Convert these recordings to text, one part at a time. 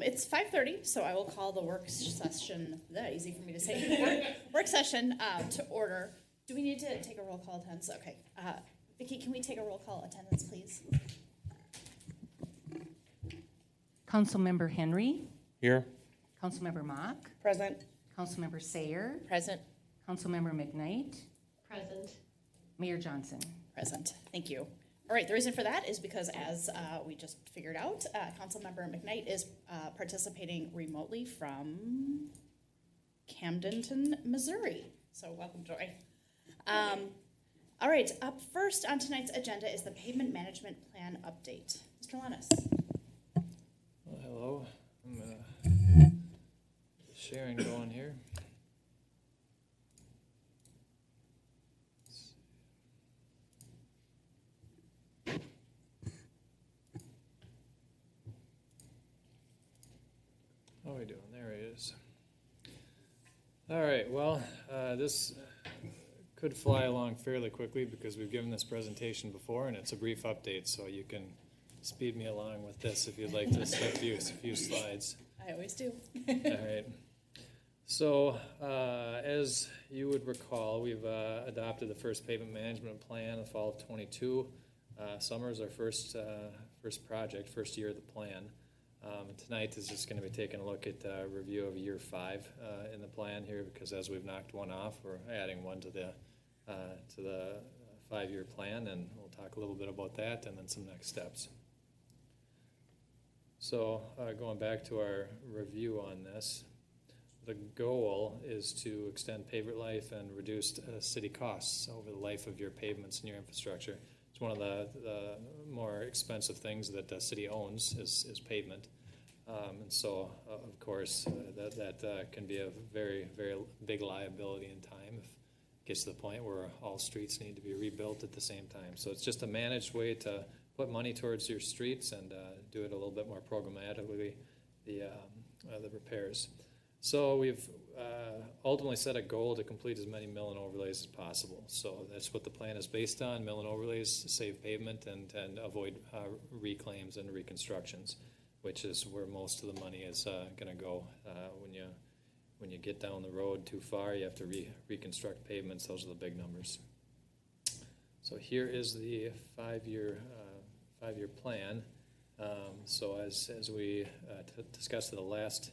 It's 5:30, so I will call the work session, easy for me to say, work session to order. Do we need to take a roll call attendance? Okay. Vicki, can we take a roll call attendance, please? Councilmember Henry. Here. Councilmember Mock. Present. Councilmember Sayer. Present. Councilmember McKnight. Present. Mayor Johnson. Present. Thank you. All right, the reason for that is because, as we just figured out, Councilmember McKnight is participating remotely from Camdenton, Missouri. So welcome, Joy. All right, up first on tonight's agenda is the pavement management plan update. Mr. Lennis. Well, hello. I'm sharing going here. How are we doing? There it is. All right, well, this could fly along fairly quickly because we've given this presentation before, and it's a brief update, so you can speed me along with this if you'd like to skip a few slides. I always do. All right. So, as you would recall, we've adopted the first pavement management plan in the fall of 22. Summer is our first project, first year of the plan. Tonight is just going to be taking a look at a review of year 5 in the plan here, because as we've knocked one off, we're adding one to the 5-year plan, and we'll talk a little bit about that and then some next steps. So going back to our review on this, the goal is to extend pavement life and reduce city costs over the life of your pavements and your infrastructure. It's one of the more expensive things that the city owns is pavement. And so, of course, that can be a very, very big liability in time if it gets to the point where all streets need to be rebuilt at the same time. So it's just a managed way to put money towards your streets and do it a little bit more programmatically, the repairs. So we've ultimately set a goal to complete as many mill and overlays as possible. So that's what the plan is based on, mill and overlays to save pavement and avoid reclaims and reconstructions, which is where most of the money is going to go. When you get down the road too far, you have to reconstruct pavements. Those are the big numbers. So here is the 5-year plan. So as we discussed in the last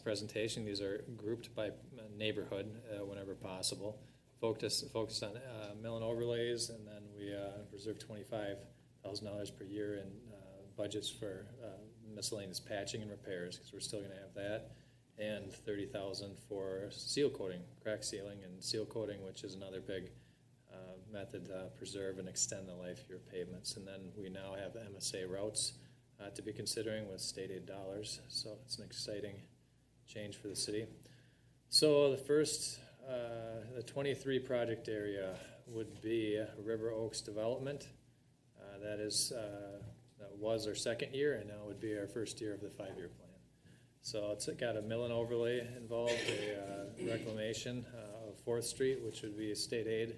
presentation, these are grouped by neighborhood whenever possible. Focused on mill and overlays, and then we reserve $25,000 per year in budgets for miscellaneous patching and repairs, because we're still going to have that, and $30,000 for seal coating, crack sealing and seal coating, which is another big method to preserve and extend the life of your pavements. And then we now have MSA routes to be considering with state aid dollars, so it's an exciting change for the city. So the first, the 23 project area would be River Oaks development. That was our second year, and now would be our first year of the 5-year plan. So it's got a mill and overlay involved, a reclamation of 4th Street, which would be state aid,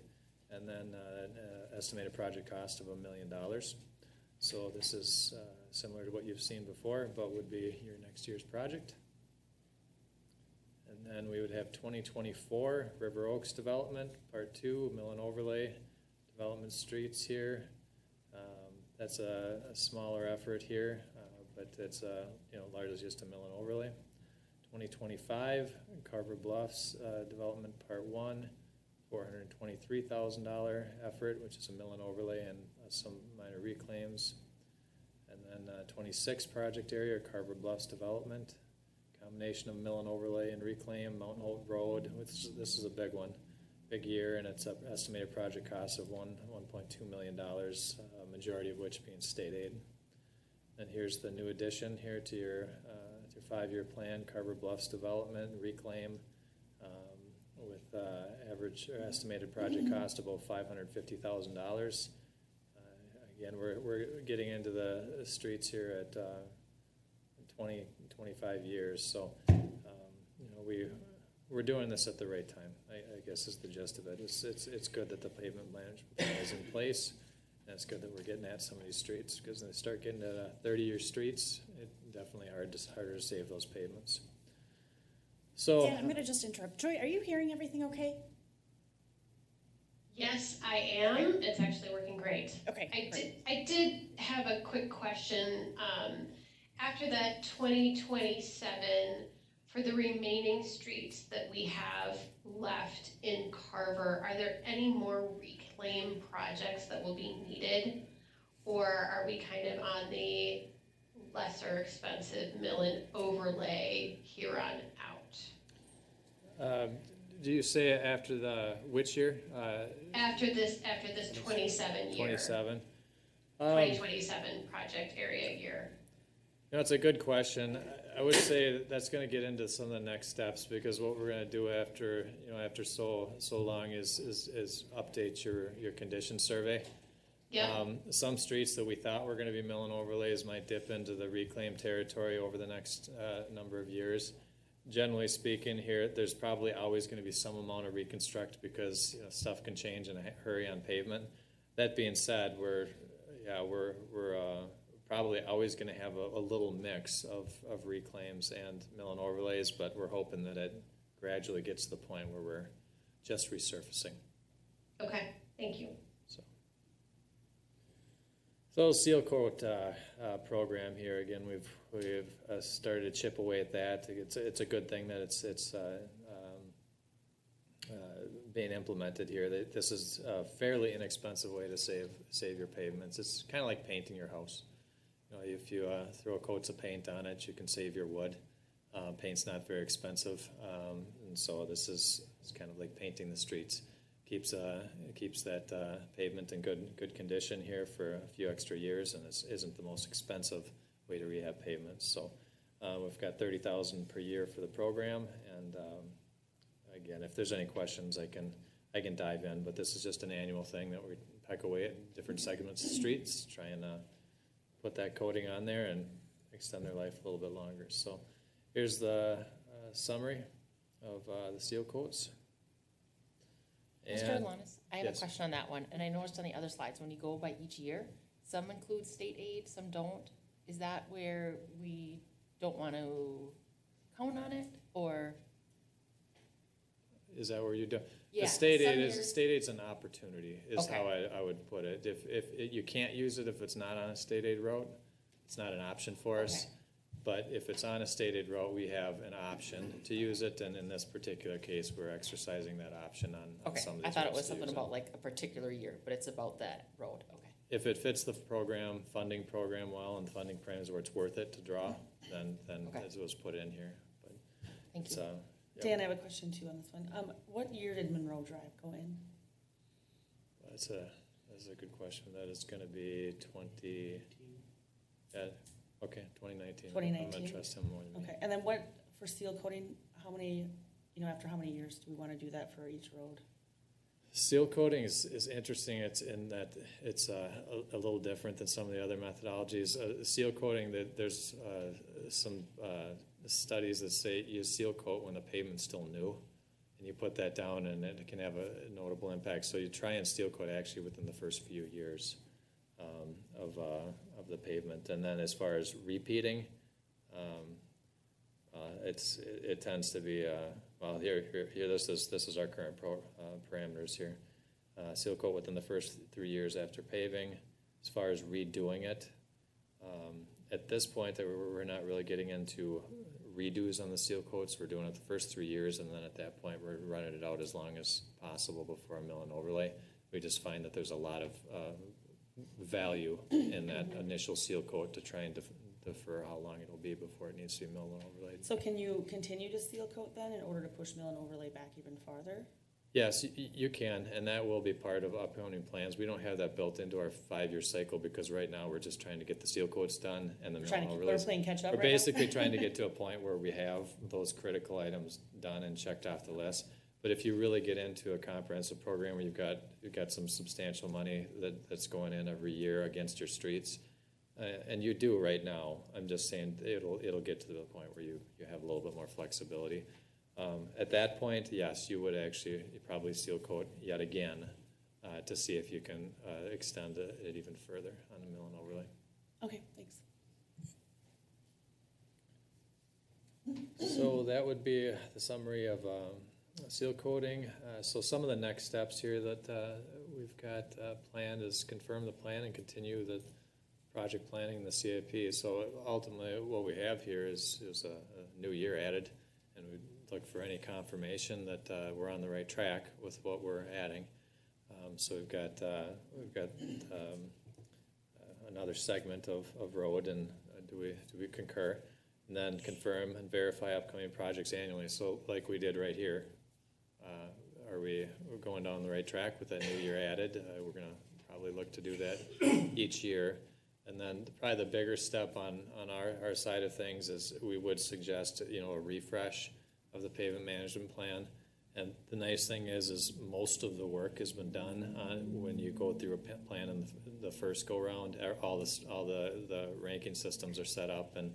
and then an estimated project cost of $1 million. So this is similar to what you've seen before, but would be your next year's project. And then we would have 2024 River Oaks development, part 2, mill and overlay, development streets here. That's a smaller effort here, but it's largely just a mill and overlay. 2025 Carver Bluffs development, part 1, $423,000 effort, which is a mill and overlay and some minor reclaims. And then 26 project area, Carver Bluffs development, combination of mill and overlay and reclaim, Mountain Hope Road. This is a big one, big year, and it's an estimated project cost of $1.2 million, majority of which being state aid. And here's the new addition here to your 5-year plan, Carver Bluffs development, reclaim, with average or estimated project cost of about $550,000. Again, we're getting into the streets here at 25 years, so we're doing this at the right time. I guess is the gist of it. It's good that the pavement management plan is in place, and it's good that we're getting at some of these streets, because when they start getting to 30-year streets, definitely harder to save those pavements. So. Dan, I'm gonna just interrupt. Joy, are you hearing everything okay? Yes, I am. It's actually working great. Okay. great. I did have a quick question. After that 2027, for the remaining streets that we have left in Carver, are there any more reclaim projects that will be needed? Or are we kind of on the lesser expensive mill and overlay here on out? Do you say after the, which year? After this 27 year. 27? 2027 project area year. No, it's a good question. I would say that's going to get into some of the next steps, because what we're going to do after, after so long is update your condition survey. Yep. Some streets that we thought were going to be mill and overlays might dip into the reclaimed territory over the next number of years. Generally speaking, here there's probably always going to be some amount of reconstruct, because stuff can change in a hurry on pavement. That being said, we're probably always going to have a little mix of reclaims and mill and overlays, but we're hoping that it gradually gets to the point where we're just resurfacing. Okay, thank you. So seal coat program here again, we've started to chip away at that. It's a good thing that it's being implemented here. This is a fairly inexpensive way to save your pavements. It's kind of like painting your house. If you throw coats of paint on it, you can save your wood. Paint's not very expensive, and so this is kind of like painting the streets. Keeps that pavement in good condition here for a few extra years, and this isn't the most expensive way to rehab pavements. So we've got $30,000 per year for the program, and again, if there's any questions, I can dive in. But this is just an annual thing that we peck away at different segments of streets, try and put that coating on there and extend their life a little bit longer. So here's the summary of the seal coats. Mr. Alanis, I have yes. a question on that one, and I noticed on the other slides, when you go by each year, some include state aid, some don't. Is that where we don't want to count on it, or? Is that where you do? Yeah, the state years, aid's an opportunity, is okay. how I would put it. If you can't use it if it's not on a state aid road, it's not an option for us. Okay. But if it's on a state aid road, we have an option to use it, and in this particular case, we're exercising that option on Okay, some of these I thought it roads was to something use about like a particular year, but it's about that road, okay. If it fits the funding program well, and funding programs where it's worth it to draw, then Okay. it was put in here. But Thank it's, you. Yep. Dan, I have a question too on this one. What year did Monroe Drive go in? That's a good question. That is going to be 2019. 2019? I'm going to trust him more than me. Okay, and then what, for seal coating, how many, after how many years do we want to do that for each road? Seal coating is interesting. It's in that it's a little different than some of the other methodologies. Seal coating, there's some studies that say you seal coat when the pavement's still new, and you put that down, and it can have a notable impact. So you try and seal coat actually within the first few years of the pavement, and then as far as repeating, it tends to be well here this is our current parameters here. Seal coat within the first 3 years after paving. As far as redoing it, at this point we're not really getting into redos on the seal coats. We're doing it the first 3 years, and then at that point we're running it out as long as possible before a mill and overlay. We just find that there's a lot of value in that initial seal coat to try and defer how long it'll be before it needs to be mill and overlaid. So can you continue to seal coat then in order to push mill and overlay back even farther? Yes, you can, and that will be part of upcoming plans. We don't have that built into our 5-year cycle, because right now we're just trying to get the seal coats done and the mill and We're overlays. playing catch up We're right now? basically trying to get to a point where we have those critical items done and checked off the list. But if you really get into a comprehensive program where you've got some substantial money that's going in every year against your streets, and you do right now, I'm just saying it'll get to the point where you have a little bit more flexibility. At that point, yes, you would actually probably seal coat yet again to see if you can extend it even further on the mill and overlay. Okay, thanks. So that would be the summary of seal coating. So some of the next steps here that we've got planned is confirm the plan and continue the project planning and the CIP. So ultimately, what we have here is a new year added, and we look for any confirmation that we're on the right track with what we're adding. So we've got another segment of road, and do we concur? And then confirm and verify upcoming projects annually. So like we did right here, we're going down the right track with that new year added. We're going to probably look to do that each year. And then probably the bigger step on our side of things is we would suggest, a refresh of the pavement management plan. And the nice thing is most of the work has been done when you go through a plan in the first go round. All the ranking systems are set up, and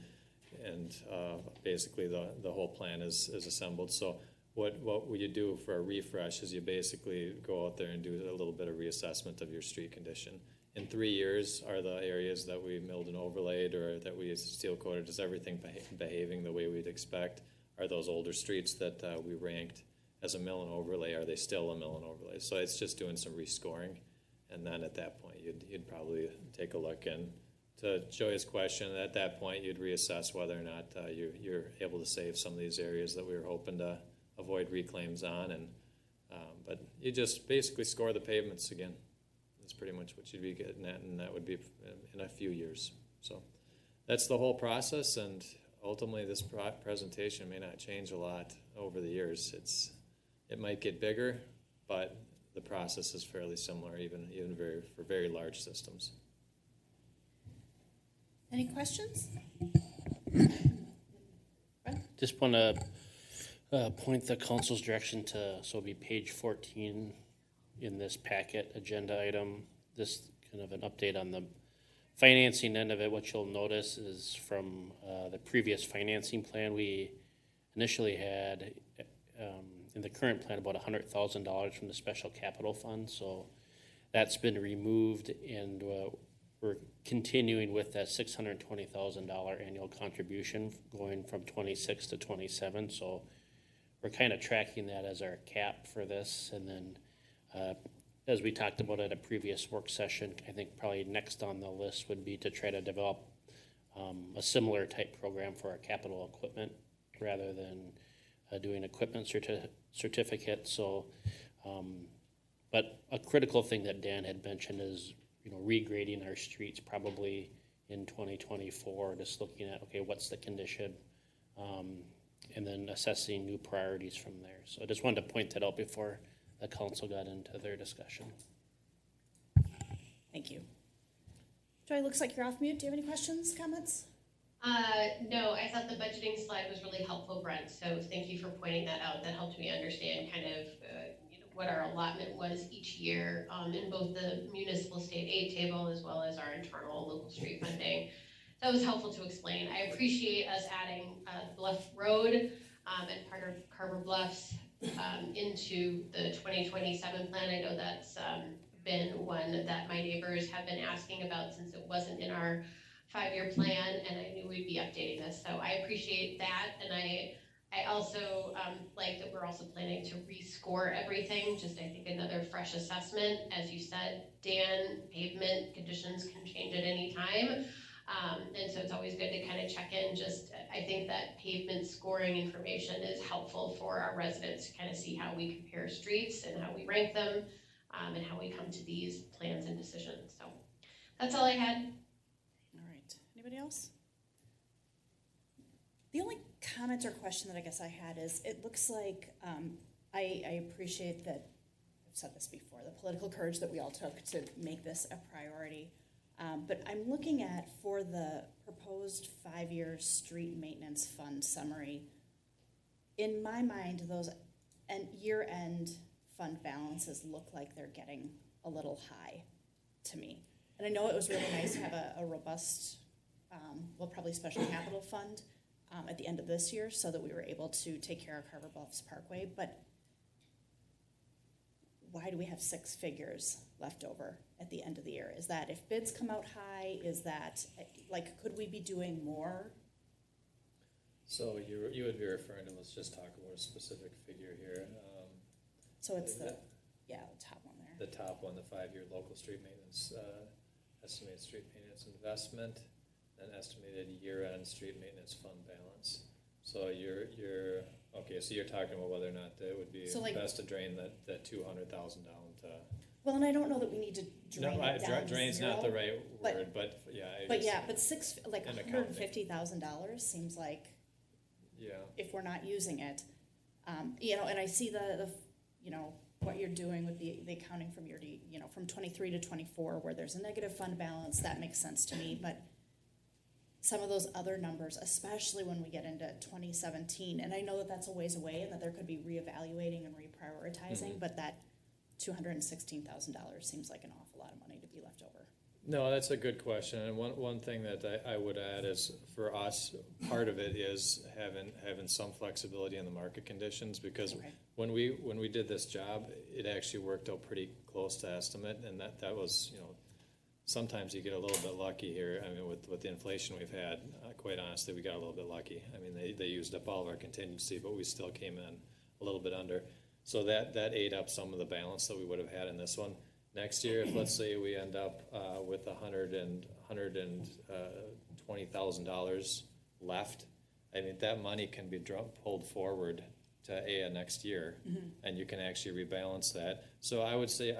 basically the whole plan is assembled. So what you do for a refresh is you basically go out there and do a little bit of reassessment of your street condition. In 3 years, are the areas that we milled and overlaid or that we steel coated, is everything behaving the way we'd expect? Are those older streets that we ranked as a mill and overlay, are they still a mill and overlay? So it's just doing some rescoring, and then at that point you'd probably take a look, and to Joy's question, at that point you'd reassess whether or not you're able to save some of these areas that we were hoping to avoid reclaims on, and but you just basically score the pavements again. That's pretty much what you'd be getting at, and that would be in a few years. So that's the whole process, and ultimately this presentation may not change a lot over the years. It might get bigger, but the process is fairly similar, even for very large systems. Any questions? Just want to point the council's direction to, so it'll be page 14 in this packet agenda item. This kind of an update on the financing end of it. What you'll notice is from the previous financing plan, we initially had in the current plan about $100,000 from the special capital fund. So that's been removed, and we're continuing with that $620,000 annual contribution going from 26 to 27. So we're kind of tracking that as our cap for this. And then as we talked about at a previous work session, I think probably next on the list would be to try to develop a similar type program for our capital equipment rather than doing equipment certificate. So, but a critical thing that Dan had mentioned is, regrading our streets probably in 2024, just looking at, okay, what's the condition, and then assessing new priorities from there. So I just wanted to point that out before the council got into their discussion. Thank you. Joy, looks like you're off mute. Do you have any questions, comments? No, I thought the budgeting slide was really helpful, Brent, so thank you for pointing that out. That helped me understand kind of what our allotment was each year in both the municipal state aid table as well as our internal local street funding. That was helpful to explain. I appreciate us adding Bluff Road and part of Carver Bluffs into the 2027 plan. I know that's been one that my neighbors have been asking about since it wasn't in our 5-year plan, and I knew we'd be updating this. So I appreciate that, and I also like that we're also planning to rescore everything, just I think another fresh assessment. As you said, Dan, pavement conditions can change at any time. And so it's always good to kind of check in. Just, I think that pavement scoring information is helpful for our residents to kind of see how we compare streets and how we rank them, and how we come to these plans and decisions. So that's all I had. All right. Anybody else? The only comment or question that I guess I had is, it looks like I appreciate that, I've said this before, the political courage that we all took to make this a priority. But I'm looking at, for the proposed 5-year street maintenance fund summary, in my mind, those year-end fund balances look like they're getting a little high to me. And I know it was really nice to have a robust, probably special capital fund at the end of this year so that we were able to take care of Carver Bluffs Parkway, but why do we have 6 figures left over at the end of the year? Is that if bids come out high? Is that, could we be doing more? So you would be referring to, let's just talk about a specific figure here. So it's Is the, that yeah, the top one there. the top one, the 5-year local street maintenance, estimated street maintenance investment, and estimated year-end street maintenance fund balance. So okay, so you're talking about whether or not it would be So, like- best to drain that 200,000 down to. Well, and I don't know that we need to drain it down to Drain's not the zero, right but- word, but yeah. But yeah, but like An $150,000 seems like Yeah, if we're not using it, and I see the what you're doing with the accounting from year to, from 23 to 24, where there's a negative fund balance, that makes sense to me, but some of those other numbers, especially when we get into 2017, and I know that that's a ways away and that there could be reevaluating and reprioritizing, but that $216,000 seems like an awful lot of money to be left over. no, that's a good question, and one thing that I would add is, for us, part of it is having some flexibility in the market conditions, because Okay. when we did this job, it actually worked out pretty close to estimate, and that was, sometimes you get a little bit lucky here. I mean, with the inflation we've had, quite honestly, we got a little bit lucky. I mean, they used up all of our contingency, but we still came in a little bit under. So that ate up some of the balance that we would have had in this one. Next year, if let's say we end up with $120,000 left, I mean, that money can be pulled forward to next year, and you can actually rebalance that. So I would say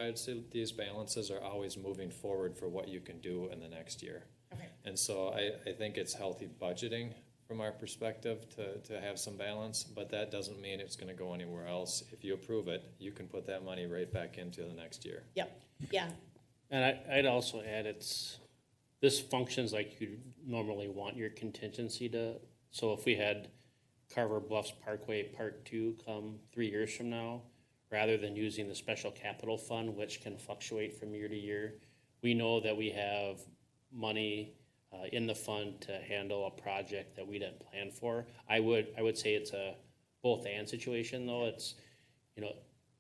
these balances are always moving forward for what you can do in the next year. Okay. And so I think it's healthy budgeting from our perspective to have some balance, but that doesn't mean it's gonna go anywhere else. If you approve it, you can put that money right back into the next year. Yep, yeah, And I'd also add, this functions like you normally want your contingency to, so if we had Carver Bluffs Parkway Part 2 come 3 years from now, rather than using the special capital fund, which can fluctuate from year to year, we know that we have money in the fund to handle a project that we didn't plan for. I would say it's a both and situation, though. It's,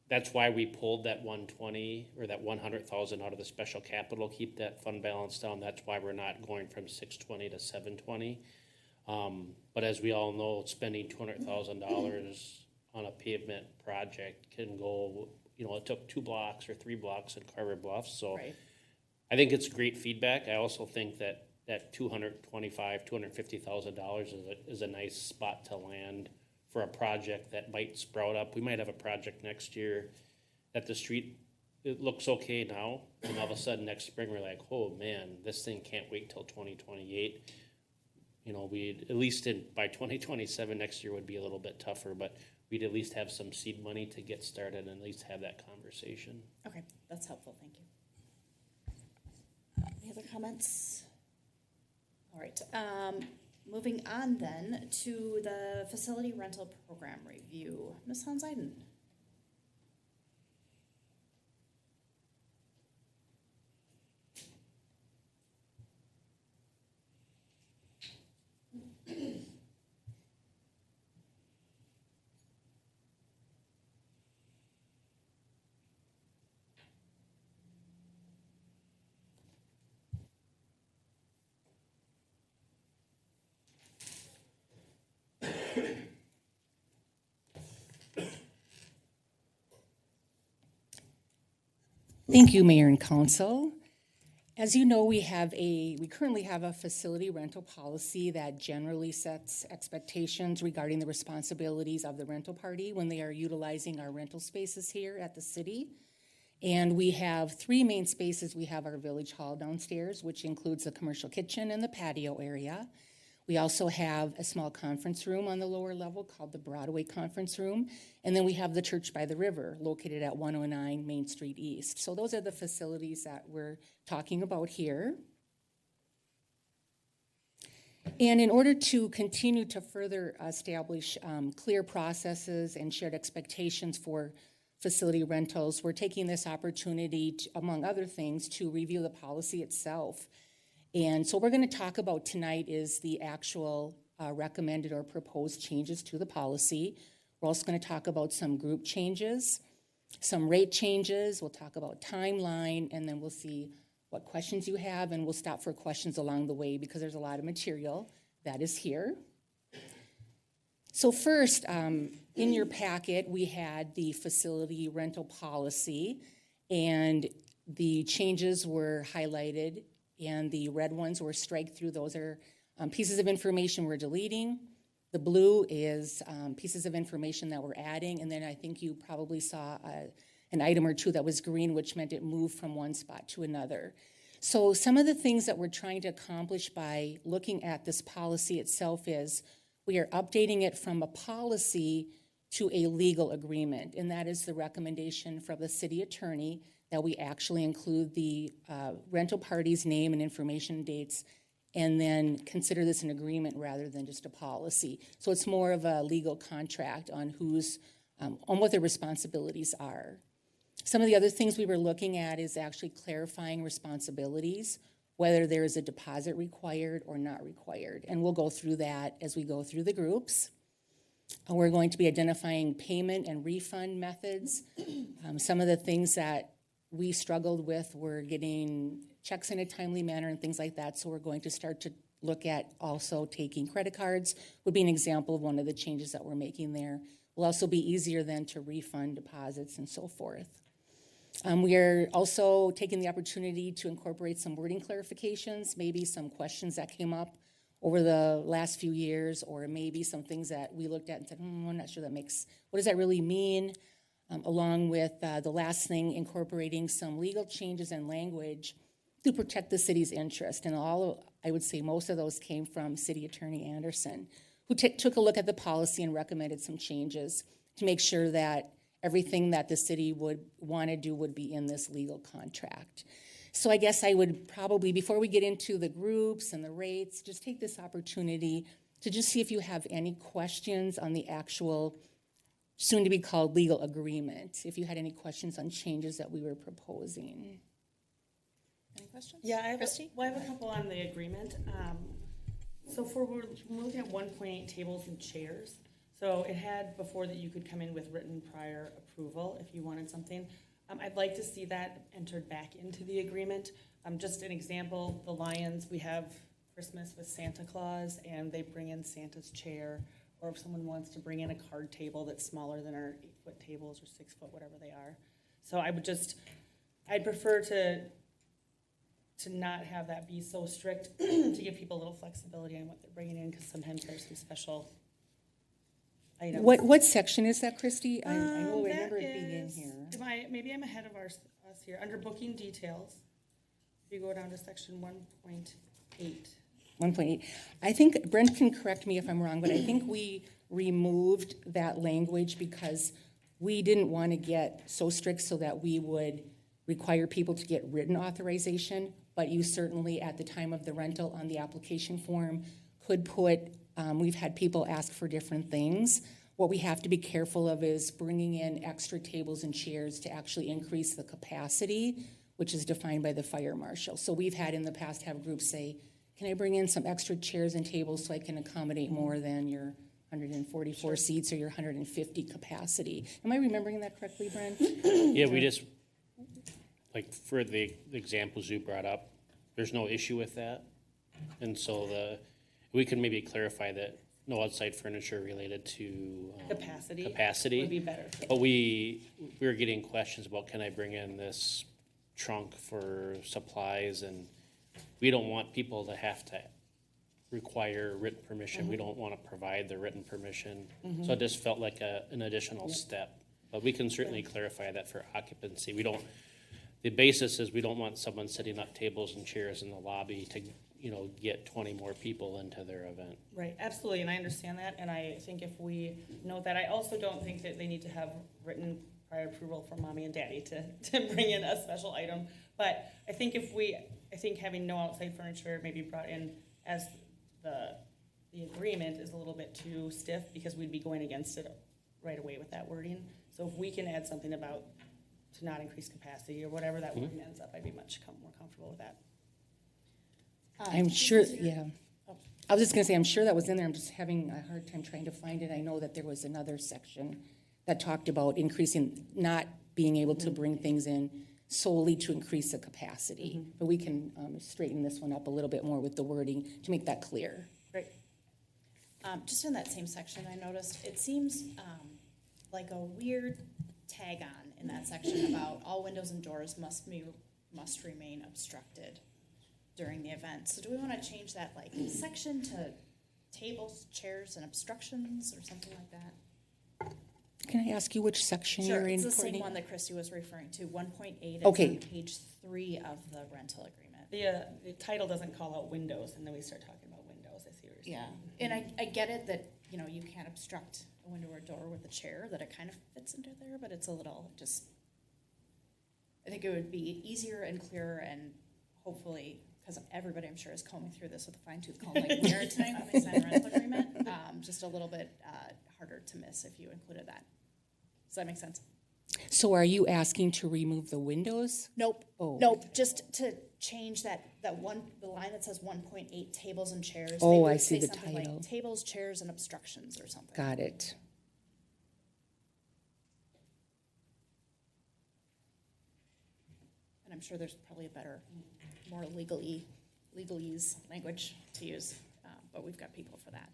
that's why we pulled that 120 or that 100,000 out of the special capital, keep that fund balance down. That's why we're not going from 620 to 720. But as we all know, spending $200,000 on a pavement project can go, it took 2 blocks or 3 blocks in Carver Bluffs. So right. I think it's great feedback. I also think that $250,000 is a nice spot to land for a project that might sprout up. We might have a project next year that the street, it looks okay now, and all of a sudden next spring we're like, oh man, this thing can't wait till 2028. We'd at least by 2027 next year would be a little bit tougher, but we'd at least have some seed money to get started and at least have that conversation. Okay, that's helpful, thank you. Any other comments? All right, moving on then to the facility rental program review. Ms. Hans-Eiden. Thank you, Mayor and Council. As you know, we currently have a facility rental policy that generally sets expectations regarding the responsibilities of the rental party when they are utilizing our rental spaces here at the city. And we have 3 main spaces. We have our village hall downstairs, which includes the commercial kitchen and the patio area. We also have a small conference room on the lower level called the Broadway Conference Room. And then we have the Church by the River located at 109 Main Street East. So those are the facilities that we're talking about here. And in order to continue to further establish clear processes and shared expectations for facility rentals, we're taking this opportunity, among other things, to review the policy itself. And so what we're going to talk about tonight is the actual recommended or proposed changes to the policy. We're also going to talk about some group changes, some rate changes. We'll talk about timeline, and then we'll see what questions you have, and we'll stop for questions along the way because there's a lot of material that is here. So first, in your packet, we had the facility rental policy, and the changes were highlighted, and the red ones were strike through. Those are pieces of information we're deleting. The blue is pieces of information that we're adding, and then I think you probably saw an item or two that was green, which meant it moved from one spot to another. So some of the things that we're trying to accomplish by looking at this policy itself is we are updating it from a policy to a legal agreement, and that is the recommendation from the city attorney that we actually include the rental party's name and information dates, and then consider this an agreement rather than just a policy. So it's more of a legal contract on on what their responsibilities are. Some of the other things we were looking at is actually clarifying responsibilities, whether there is a deposit required or not required. And we'll go through that as we go through the groups. We're going to be identifying payment and refund methods. Some of the things that we struggled with were getting checks in a timely manner and things like that. So we're going to start to look at also taking credit cards would be an example of one of the changes that we're making there. Will also be easier then to refund deposits and so forth. We are also taking the opportunity to incorporate some wording clarifications, maybe some questions that came up over the last few years, or maybe some things that we looked at and said, I'm not sure what does that really mean? Along with the last thing, incorporating some legal changes and language to protect the city's interest. And I would say most of those came from City Attorney Anderson, who took a look at the policy and recommended some changes to make sure that everything that the city would want to do would be in this legal contract. So I guess I would probably, before we get into the groups and the rates, just take this opportunity to just see if you have any questions on the actual soon-to-be-called legal agreement, if you had any questions on changes that we were proposing. Any questions? Yeah, I have Christy? I have a couple on the agreement. So we're looking at 1.8 tables and chairs. So it had before that you could come in with written prior approval if you wanted something. I'd like to see that entered back into the agreement. Just an example, the Lions, we have Christmas with Santa Claus, and they bring in Santa's chair, or if someone wants to bring in a card table that's smaller than our 8-foot tables or 6-foot, whatever they are. So I'd prefer to not have that be so strict, to give people a little flexibility on what they're bringing in, because sometimes there's some special items. What section is that, Christy? I know I remember it being in is- here. Maybe I'm ahead of us here. Under booking details, if you go down to section 1.8. 1.8. I think, Brent can correct me if I'm wrong, but I think we removed that language because we didn't want to get so strict so that we would require people to get written authorization, but you certainly, at the time of the rental on the application form, could put, we've had people ask for different things. What we have to be careful of is bringing in extra tables and chairs to actually increase the capacity, which is defined by the fire marshal. So we've had in the past have groups say, can I bring in some extra chairs and tables so I can accommodate more than your 144 seats or your 150 capacity? Am I remembering that correctly, Brent? Yeah, we just, like, for the examples you brought up, there's no issue with that. And so we can maybe clarify that no outside furniture related to capacity would be better. But we were getting questions about, can I bring in this trunk for supplies? And we don't want people to have to require written permission. We don't want to provide the written permission. So it just felt like an additional step. But we can certainly clarify that for occupancy. The basis is we don't want someone setting up tables and chairs in the lobby to, get 20 more people into their event. Right, absolutely, and I understand that, and I think if we note that, I also don't think that they need to have written prior approval from mommy and daddy to bring in a special item. But I think having no outside furniture maybe brought in as the agreement is a little bit too stiff, because we'd be going against it right away with that wording. So if we can add something about to not increase capacity or whatever that wording ends up, I'd be much more comfortable with that. I'm sure, yeah. I was just going to say, I'm sure that was in there. I'm just having a hard time trying to find it. I know that there was another section that talked about not being able to bring things in solely to increase the capacity. But we can straighten this one up a little bit more with the wording to make that clear. Great. Just in that same section, I noticed, it seems like a weird tag on in that section about all windows and doors must remain obstructed during the event. So do we want to change that like section to tables, chairs, and obstructions or something like that? Can I ask you which section Sure, you're in? it's the same Courtney? one that Christy was referring to, 1.8. Okay. It's on page 3 of the rental agreement. The title doesn't call out windows, and then we start talking about windows. I see what you're Yeah, saying. and I get it that, you know, you can't obstruct a window or door with a chair, that it kind of fits into there, but it's a little just, I think it would be easier and clearer and hopefully, because everybody I'm sure is combing through this with a fine tooth comb like we are tonight when we sign a rental agreement, just a little bit harder to miss if you included that. Does that make sense? So are you asking to remove the windows? Nope. Oh. Nope. Just to change the line that says 1.8 tables and chairs. Oh, Maybe I we'd see say the something title. like tables, chairs, and obstructions or something. Got it. And I'm sure there's probably a better, more legalese language to use, but we've got people for that.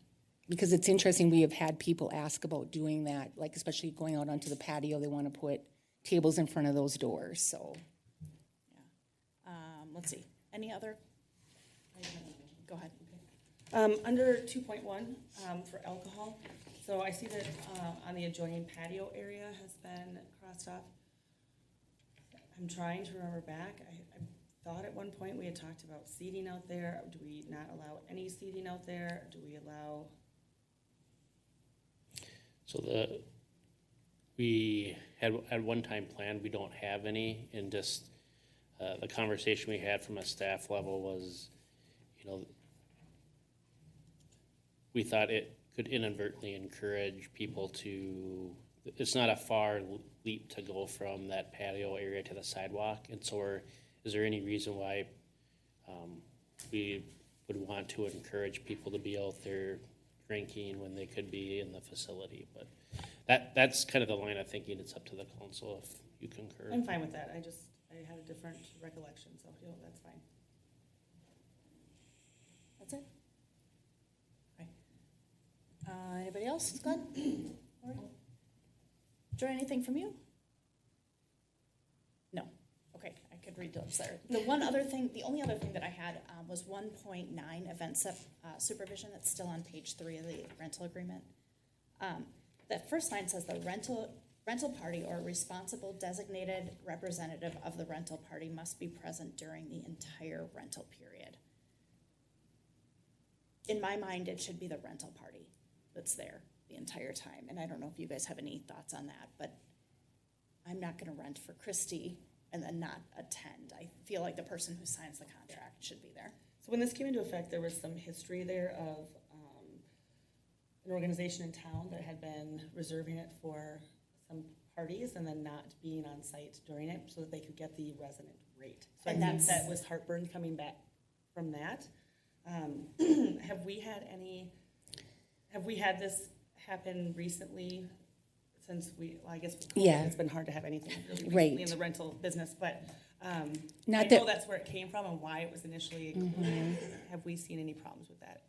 Because it's interesting, we have had people ask about doing that, like especially going out onto the patio, they want to put tables in front of those doors, so. Yeah. Let's see. Any other? Go ahead. Under 2.1 for alcohol, so I see that on the adjoining patio area has been crossed off. I'm trying to remember back. I thought at one point we had talked about seating out there. Do we not allow any seating out there? Do we allow? So we had at one time planned, we don't have any, and just the conversation we had from a staff level was, you know, we thought it could inadvertently encourage people to, it's not a far leap to go from that patio area to the sidewalk, and so is there any reason why we would want to encourage people to be out there drinking when they could be in the facility? But that's kind of the line of thinking. It's up to the council if you concur. I'm fine with that. I had a different recollection, so that's fine. That's it? Okay. Anybody else? Scott? Lori? Joy, anything from you? No. Okay, I could read those there. The only other thing that I had was 1.9 event supervision. That's still on page 3 of the rental agreement. That first line says the rental party or responsible designated representative of the rental party must be present during the entire rental period. In my mind, it should be the rental party that's there the entire time. And I don't know if you guys have any thoughts on that, but I'm not going to rent for Christy and then not attend. I feel like the person who signs the contract should be there. So when this came into effect, there was some history there of an organization in town that had been reserving it for some parties and then not being on site during it so that they could get the resident rate. So And I think that's- that was heartburn coming back from that. Have we had this happen recently since I guess with COVID, Yeah. it's been hard to have anything really recently Right. in the rental business, but Not I that- know that's where it came from and why it was initially included. Have we seen any problems with that?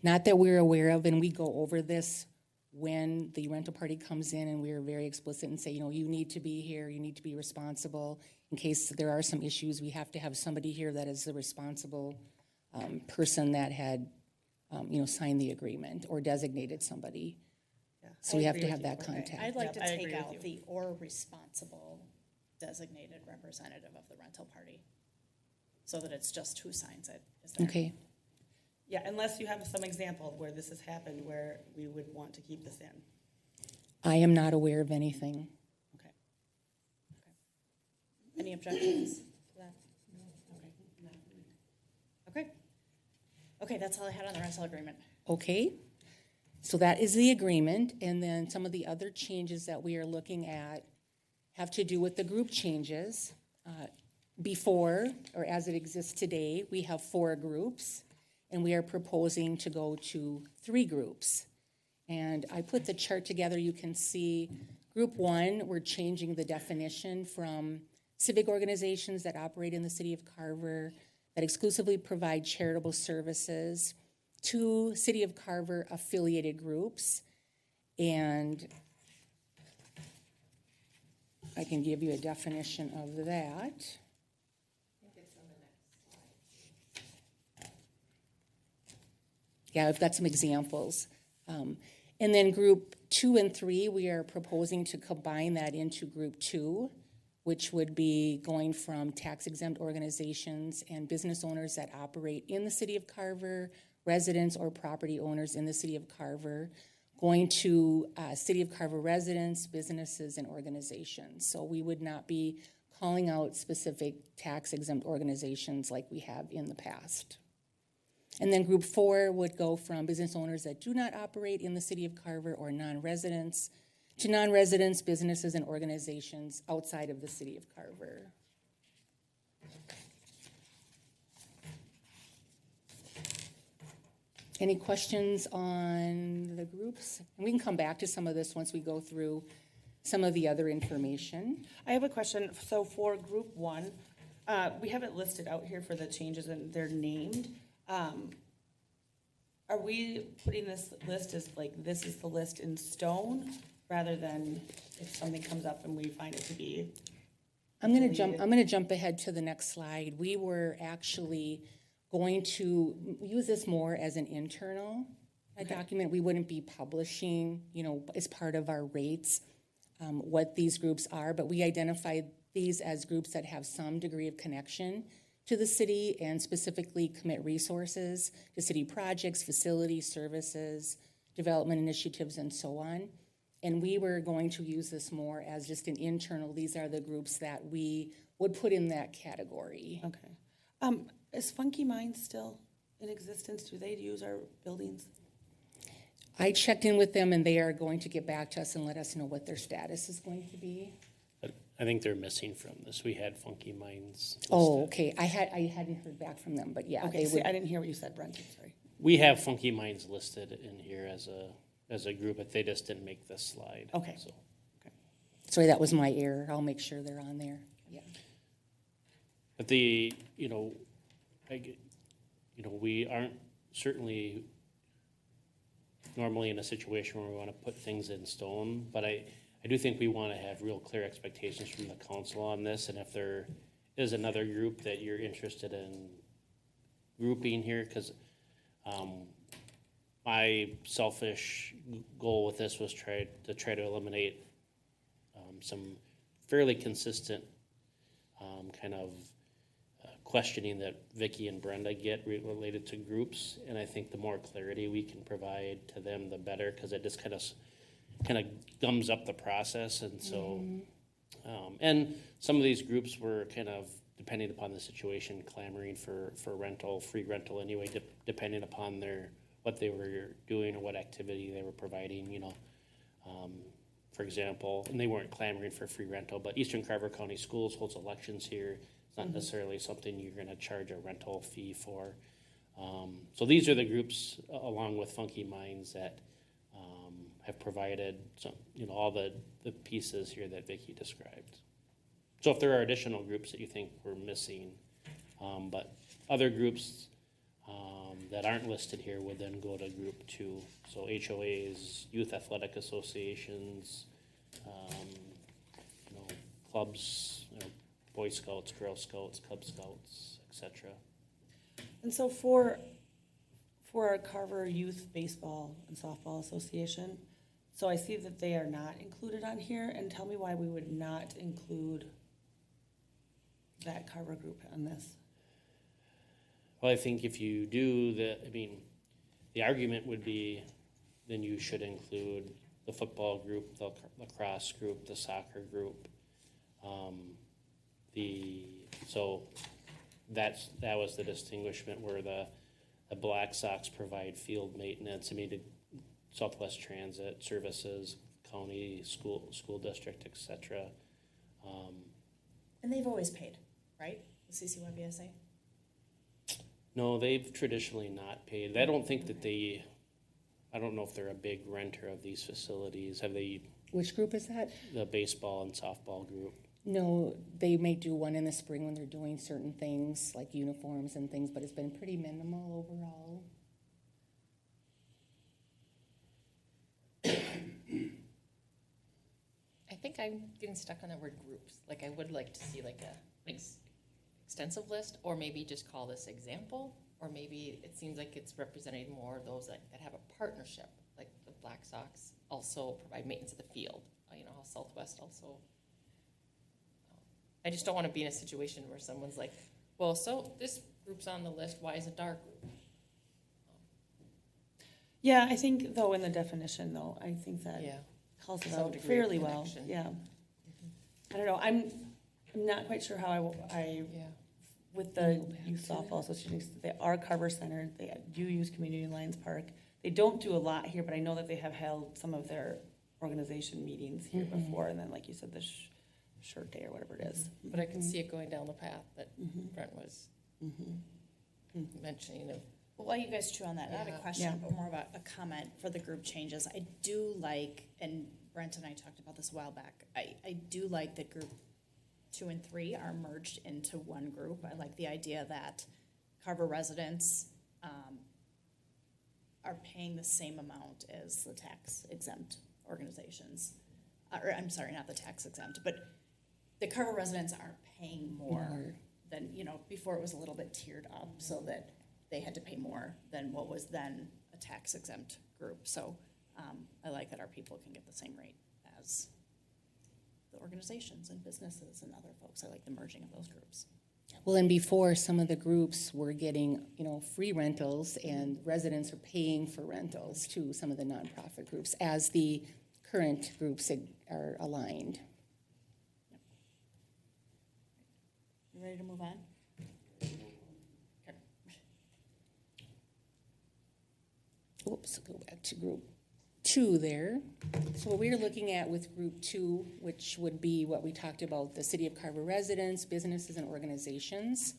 Not that we're aware of, and we go over this when the rental party comes in, and we're very explicit and say, you know, you need to be here, you need to be responsible. In case there are some issues, we have to have somebody here that is the responsible person that had, signed the agreement or designated somebody. Yeah, So I we have agree to with have you. that Okay. contact. I'd like Yep, to I take agree with out you. the or responsible designated representative of the rental party so that it's just who signs it. Is there? Okay, Yeah, unless you have some example where this has happened where we would want to keep this in. I am not aware of anything. Okay. Any objections to that? Okay. Okay, that's all I had on the rental agreement. Okay, so that is the agreement, and then some of the other changes that we are looking at have to do with the group changes. Before, or as it exists today, we have 4 groups, and we are proposing to go to 3 groups. And I put the chart together, you can see Group 1, we're changing the definition from civic organizations that operate in the city of Carver, that exclusively provide charitable services, 2 City of Carver affiliated groups, and I can give you a definition of that. Yeah, I've got some examples. And then group 2 and 3, we are proposing to combine that into group 2, which would be going from tax exempt organizations and business owners that operate in the city of Carver, residents or property owners in the city of Carver, going to city of Carver residents, businesses, and organizations. So we would not be calling out specific tax exempt organizations like we have in the past. And then group 4 would go from business owners that do not operate in the city of Carver or non-residents to non-residents, businesses, and organizations outside of the city of Carver. Any questions on the groups? And we can come back to some of this once we go through some of the other information. I have a question. So for group 1, we have it listed out here for the changes and they're named. Are we putting this list as like, this is the list in stone, rather than if something comes up and we find it to be? I'm gonna jump ahead to the next slide. We were actually going to use this more as an internal document. We wouldn't be publishing, as part of our rates, what these groups are, but we identified these as groups that have some degree of connection to the city and specifically commit resources to city projects, facilities, services, development initiatives, and so on. And we were going to use this more as just an internal, these are the groups that we would put in that category. Okay. Is Funky Minds still in existence? Do they use our buildings? I checked in with them and they are going to get back to us and let us know what their status is going to be. But I think they're missing from this. We had Funky Minds listed. Oh, okay. I hadn't heard back from them, but yeah. Okay, they would. I didn't hear what you said, Brent, I'm sorry. We have Funky Minds listed in here as a group, but they just didn't make this slide. Okay. So. Sorry, that was my error. I'll make sure they're on there. Yeah. But we aren't certainly normally in a situation where we want to put things in stone, but I do think we want to have real clear expectations from the council on this, and if there is another group that you're interested in grouping here, because my selfish goal with this was try to eliminate some fairly consistent kind of questioning that Vicki and Brenda get related to groups, and I think the more clarity we can provide to them, the better, because it just kind of gums up the process, and so and some of these groups were kind of, depending upon the situation, clamoring for free rental anyway, depending upon what they were doing or what activity they were providing, for example, and they weren't clamoring for free rental, but Eastern Carver County Schools holds elections here. It's not necessarily something you're going to charge a rental fee for. So these are the groups, along with Funky Minds, that have provided some, all the pieces here that Vicki described. So if there are additional groups that you think we're missing, but other groups that aren't listed here would then go to group 2. So HOAs, youth athletic associations, clubs, Boy Scouts, Girl Scouts, Cub Scouts, etc. And so for our Carver Youth Baseball and Softball Association, so I see that they are not included on here, and tell me why we would not include that Carver group on this. Well, I think if you do the argument would be then you should include the football group, the lacrosse group, the soccer group. So that was the distinguishment where the Black Sox provide field maintenance, Southwest Transit services, county, school district, etc. And they've always paid, right? The CCYBSA? No, they've traditionally not paid. I don't think that I don't know if they're a big renter of these facilities. Have they? Which group is that? The baseball and softball group. No, they may do one in the spring when they're doing certain things like uniforms and things, but it's been pretty minimal overall. think I'm getting stuck on that word groups. Like, I would like to see like a extensive list, or maybe just call this example, or maybe it seems like it's representing more those that have a partnership, like the Black Sox also provide maintenance of the field. You know, how Southwest also. I just don't want to be in a situation where someone's like, well, so this group's on the list, why isn't our group? Yeah, I think though in the definition though, I think that Yeah. calls it Some out degree of fairly well. connection. Yeah. I don't know. I'm not quite sure how I Yeah. with the youth softball association, they are Carver centered. They do use Community Alliance Park. They don't do a lot here, but I know that they have held some of their organization meetings here before. And then, like you said, the shirt day or whatever it is. But I can see it going down the path that Brent was mentioning of. Well, while you guys chew on that, I have a Yeah. question, but more about a comment for the group changes. I do like, and Brent and I talked about this a while back, I do like that group 2 and 3 are merged into one group. I like the idea that Carver residents are paying the same amount as the tax exempt organizations. Or I'm sorry, not the tax exempt, but the Carver residents aren't paying more than, you know, before it was a little bit tiered up so that they had to pay more than what was then a tax exempt group. So I like that our people can get the same rate as the organizations and businesses and other folks. I like the merging of those groups. Well, and before, some of the groups were getting, you know, free rentals, and residents are paying for rentals to some of the nonprofit groups as the current groups are aligned. You ready to move on? Okay. Oops, go back to group 2 there. So what we're looking at with group 2, which would be what we talked about, the City of Carver residents, businesses, and organizations.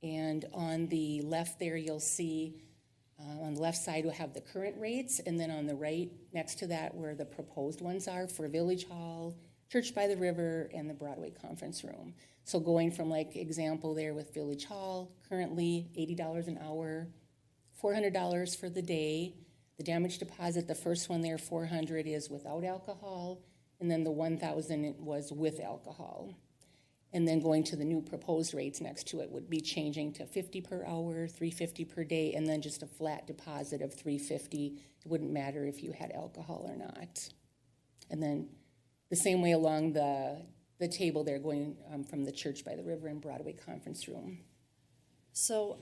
And on the left there, you'll see, on the left side, we'll have the current rates, and then on the right, next to that, where the proposed ones are for Village Hall, Church by the River, and the Broadway Conference Room. So going from, like, example there with Village Hall, currently $80 an hour, $400 for the day. The damage deposit, the first one there, $400, is without alcohol, and then the $1,000 was with alcohol. And then going to the new proposed rates next to it would be changing to $50 per hour, $350 per day, and then just a flat deposit of $350. It wouldn't matter if you had alcohol or not. And then the same way along the table there, going from the Church by the River and Broadway Conference Room. So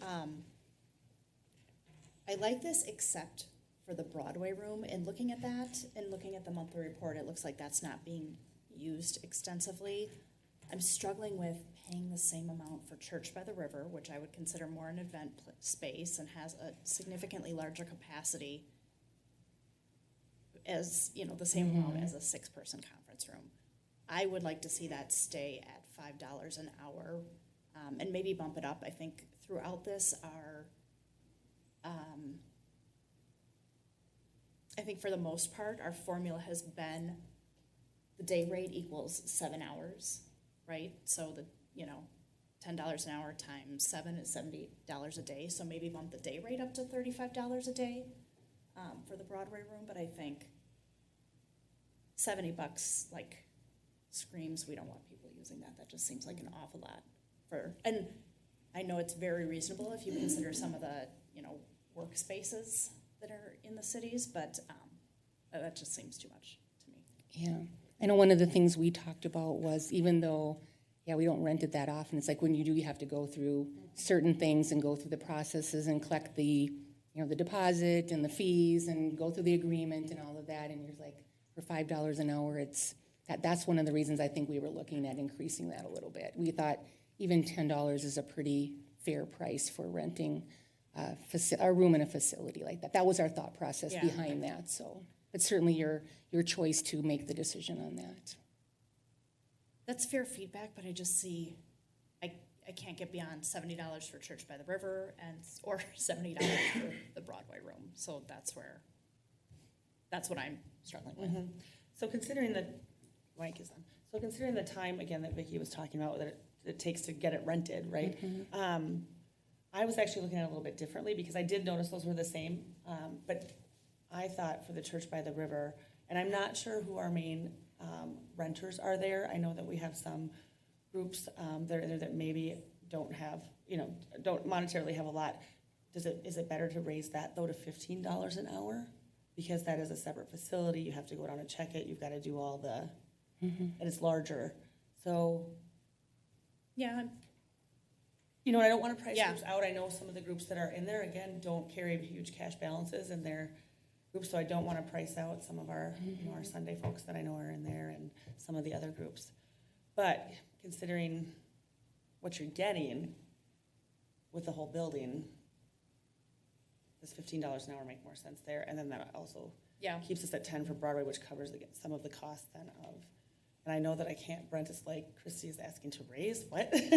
I like this except for the Broadway room, and looking at that and looking at the monthly report, it looks like that's not being used extensively. I'm struggling with paying the same amount for Church by the River, which I would consider more an event space and has a significantly larger capacity as, you know, the same amount as a 6-person conference room. I would like to see that stay at $5 an hour, and maybe bump it up. I think throughout this, I think for the most part, our formula has been the day rate equals 7 hours, right? So the, you know, $10 an hour times 7 is $70 a day. So maybe bump the day rate up to $35 a day for the Broadway room. But I think $70, like, screams we don't want people using that. That just seems like an awful lot for, and I know it's very reasonable if you consider some of the, you know, workspaces that are in the cities, but that just seems too much to me. Yeah. I know one of the things we talked about was, even though, yeah, we don't rent it that often, it's like when you do, you have to go through certain things and go through the processes and collect the, you know, the deposit and the fees and go through the agreement and all of that. And you're like, for $5 an hour, that's one of the reasons I think we were looking at increasing that a little bit. We thought even $10 is a pretty fair price for renting a room in a facility like that. That was our thought process behind that. So it's certainly your choice to make the decision on that. That's fair feedback, but I just see, I can't get beyond $70 for Church by the River or $70 for the Broadway room. So that's what I'm struggling with. Mm-hmm. So considering the mic is on. So considering the time again that Vicki was talking about that it takes to get it rented, right? I was actually looking at it a little bit differently because I did notice those were the same, but I thought for the Church by the River, and I'm not sure who our main renters are there. I know that we have some groups that are there that maybe don't have, don't monetarily have a lot. Is it better to raise that though to $15 an hour? Because that is a separate facility, you have to go down and check it, you've got to do all the, and it's larger. So, Yeah, and I don't want to price Yeah. groups out. I know some of the groups that are in there, again, don't carry huge cash balances in their groups, so I don't want to price out some of our, our Sunday folks that I know are in there and some of the other groups. But considering what you're getting with the whole building, does $15 an hour make more sense there? And then that also yeah. keeps us at 10 for Broadway, which covers some of the costs then of, and I know that I can't, Brent is like, Christy is asking to raise, what? It's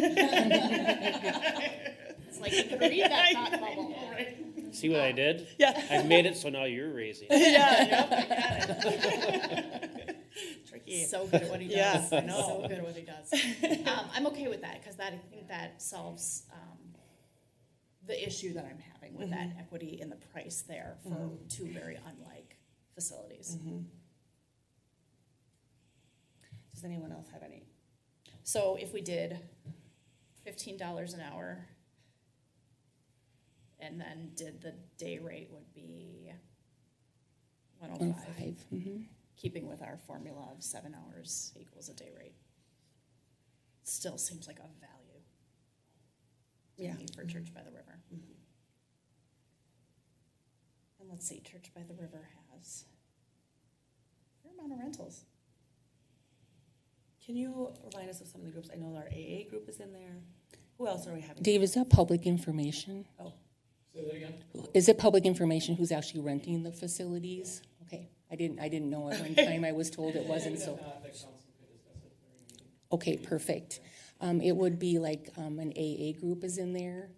like you could read that thought bubble. Right? See what I did? Yeah. I've made it so now you're raising. Yeah, I got it. Tricky. So good at what he does. Yeah, I know. So good at what he does. I'm okay with that because I think that solves the issue that I'm having with that equity in the price there for two very unlike facilities. Does anyone else have any? So if we did $15 an hour and then did the day rate would be 105. 105. Keeping with our formula of 7 hours equals a day rate. Still seems like a value to Yeah. me for Church by the River. And let's see, Church by the River has a fair amount of rentals. Can you remind us of some of the groups? I know our AA group is in there. Who else are we having? Dave, is that public information? Oh, Say that again? Is it public information who's actually renting the facilities? Okay, I didn't know at one time. I was told it wasn't, so. Okay, perfect. It would be like an AA group is in there,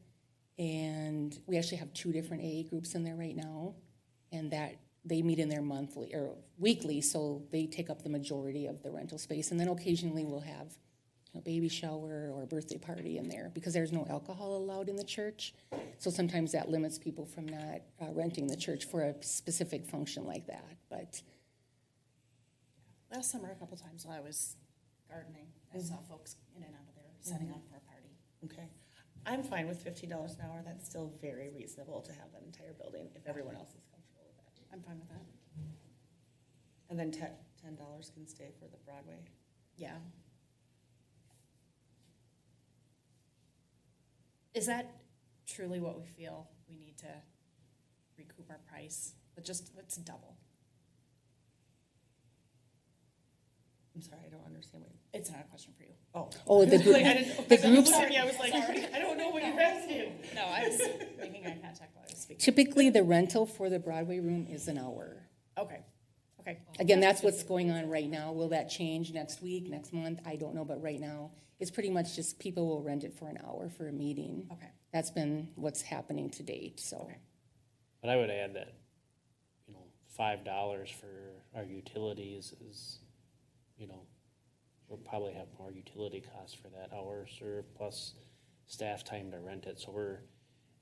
and we actually have 2 different AA groups in there right now, and that they meet in there monthly or weekly, so they take up the majority of the rental space, and then occasionally we'll have a baby shower or a birthday party in there because there's no alcohol allowed in the church, so sometimes that limits people from not renting the church for a specific function like that. But Last summer, a couple times while I was gardening, I saw folks in and out of there setting up for a party. okay. I'm fine with $15 an hour. That's still very reasonable to have that entire building if everyone else is comfortable with that. I'm fine with that. And then $10 can stay for the Broadway. Yeah. Is that truly what we feel we need to recoup our price? But just, let's double. I'm sorry, I don't understand what you. It's not a question for you. oh, the group, I didn't know. the groups. Sorry, I was like, I don't know what you're asking. No, I was making eye contact while I was speaking. Typically, the rental for the Broadway room is an hour. Okay, okay. Again, that's what's going on right now. Will that change next week, next month? I don't know, but right now, it's pretty much just people will rent it for an hour for a meeting. Okay. That's been what's happening to date, so. Okay. But I would add that, $5 for our utilities is, we'll probably have more utility costs for that hour served plus staff time to rent it. So we're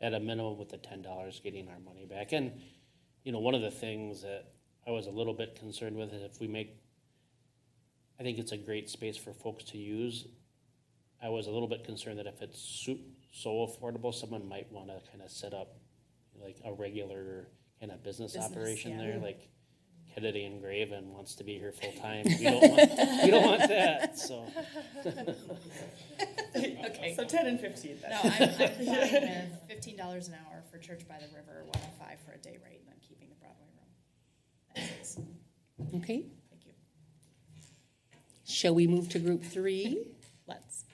at a minimum with the $10 getting our money back. And, one of the things that I was a little bit concerned with is if we I think it's a great space for folks to use. I was a little bit concerned that if it's so affordable, someone might want to kind of set up like a regular kind of business operation yeah. there, like Kennedy and Graven wants to be here full time. We don't want that. So Okay. So 10 and 15 then. No, I'm fine with $15 an hour for Church by the River, 105 for a day rate, and then keeping the Broadway room. As is. Okay, Thank you. shall we move to group 3? Let's.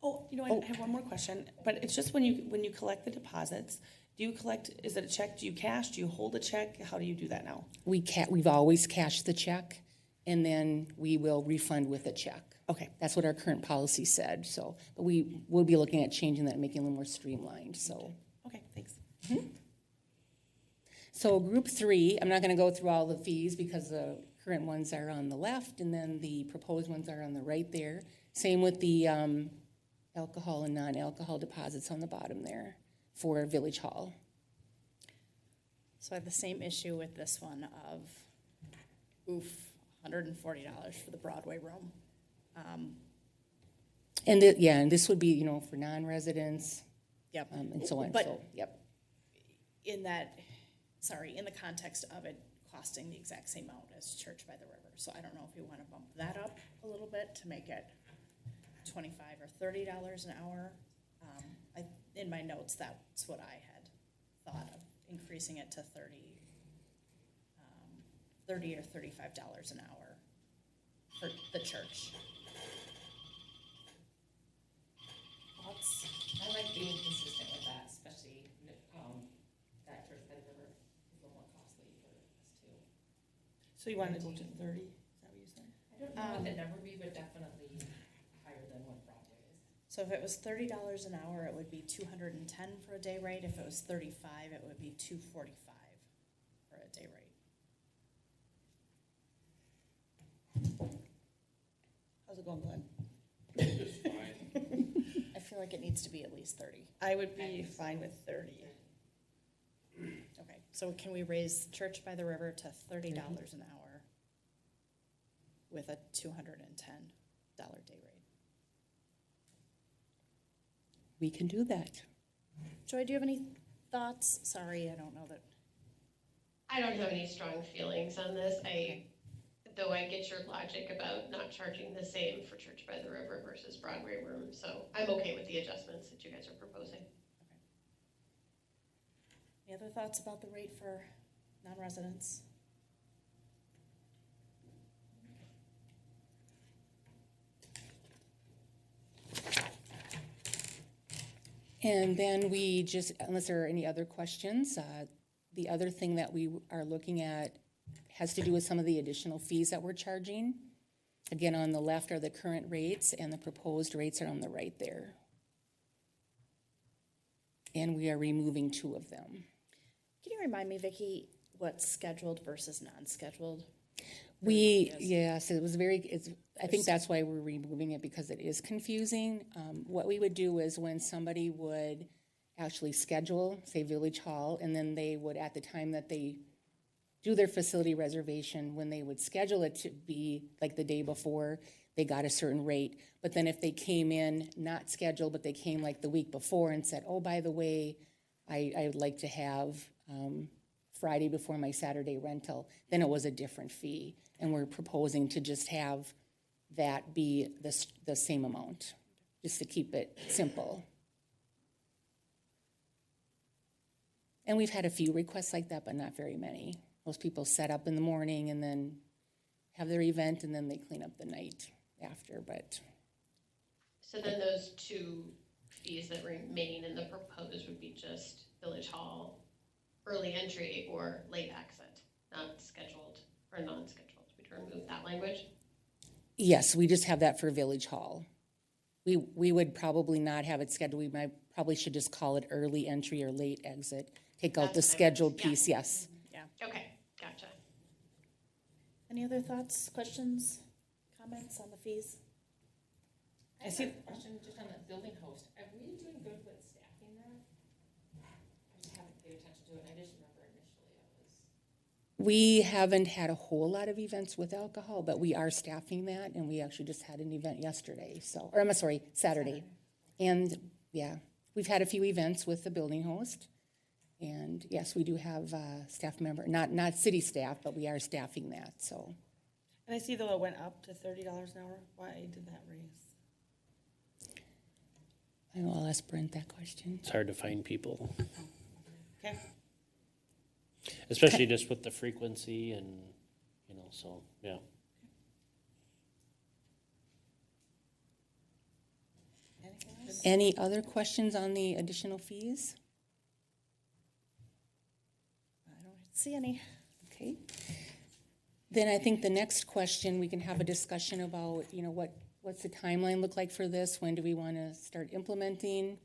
Oh, I have one more question, but it's just when you collect the deposits, do you collect, is it a check, do you cash, do you hold a check? How do you do that now? We've always cashed the check, and then we will refund with a check. Okay. That's what our current policy said, so, but we will be looking at changing that, and making it a little more streamlined, so. Okay, thanks. So group 3, I'm not gonna go through all the fees because the current ones are on the left, and then the proposed ones are on the right there. Same with the alcohol and non-alcohol deposits on the bottom there for Village Hall. So I have the same issue with this one of, $140 for the Broadway room. And and this would be, for non-residents, Yep. and so on, But- so, yep. In the context of it costing the exact same amount as Church by the River. So I don't know if you want to bump that up a little bit to make it $25 or $30 an hour. In my notes, that's what I had thought of, increasing it to $30 or $35 an hour for the church. Thoughts? I like being consistent with that, especially, that Church by the River is a little more costly for us too. So you wanted to go to 30, is that what you said? I don't know what the number would be, but definitely higher than what Broadway is. So if it was $30 an hour, it would be $210 for a day rate. If it was $35, it would be $245 for a day rate. How's it going, Glenn? I feel like it needs to be at least 30. I would be fine with 30. Okay, so can we raise Church by the River to $30 an hour with a $210 day rate? We can do that. Joy, do you have any thoughts? Sorry, I don't know that. I don't have any strong feelings on this. Though I get your logic about not charging the same for Church by the River versus Broadway room, so I'm okay with the adjustments that you guys are proposing. Any other thoughts about the rate for non-residents? And then we just, unless there are any other questions, the other thing that we are looking at has to do with some of the additional fees that we're charging. Again, on the left are the current rates, and the proposed rates are on the right there. And we are removing 2 of them. Can you remind me, Vicki, what's scheduled versus non-scheduled? Yes, it was I think that's why we're removing it, because it is confusing. What we would do is when somebody would actually schedule, say Village Hall, and then they would, at the time that they do their facility reservation, when they would schedule it to be like the day before, they got a certain rate. But then if they came in not scheduled, but they came like the week before and said, oh, by the way, I would like to have Friday before my Saturday rental, then it was a different fee. And we're proposing to just have that be the same amount, just to keep it simple. And we've had a few requests like that, but not very many. Most people set up in the morning and then have their event, and then they clean up the night after, but. So then those 2 fees that remain in the proposed would be just Village Hall, early entry, or late exit, not scheduled or non-scheduled. We'd remove that language. Yes, we just have that for Village Hall. We would probably not have it scheduled. We probably should just call it early entry or late exit. Take out the That's what I scheduled meant, yeah. piece, yes. Okay, gotcha. Any other thoughts, questions, comments on the fees? I see a question just on the building host. Are we doing good with staffing that? I just haven't paid attention to it. I just remember initially it was. We haven't had a whole lot of events with alcohol, but we are staffing that, and we actually just had an event yesterday, Saturday. And, yeah, we've had a few events with the building host. And yes, we do have staff member, not city staff, but we are staffing that, so. And I see though it went up to $30 an hour. Why did that raise? I know, I'll ask Brent that question. It's hard to find people, Okay. especially just with the frequency and, so, yeah. Anything else? Any other questions on the additional fees? I don't see any. Okay. Then I think the next question, we can have a discussion about, what's the timeline look like for this? When do we want to start implementing?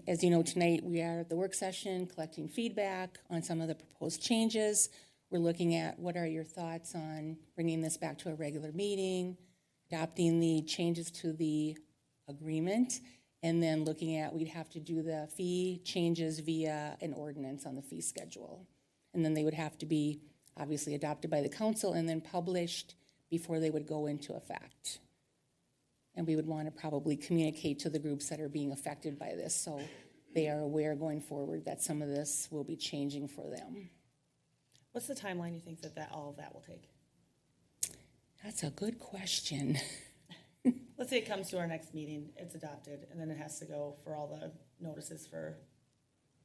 As you know, tonight we are at the work session collecting feedback on some of the proposed changes. We're looking at what are your thoughts on bringing this back to a regular meeting, adopting the changes to the agreement, and then looking at, we'd have to do the fee changes via an ordinance on the fee schedule. And then they would have to be obviously adopted by the council and then published before they would go into effect. And we would want to probably communicate to the groups that are being affected by this, so they are aware going forward that some of this will be changing for them. What's the timeline you think that all of that will take? That's a good question. Let's say it comes to our next meeting, it's adopted, and then it has to go for all the notices for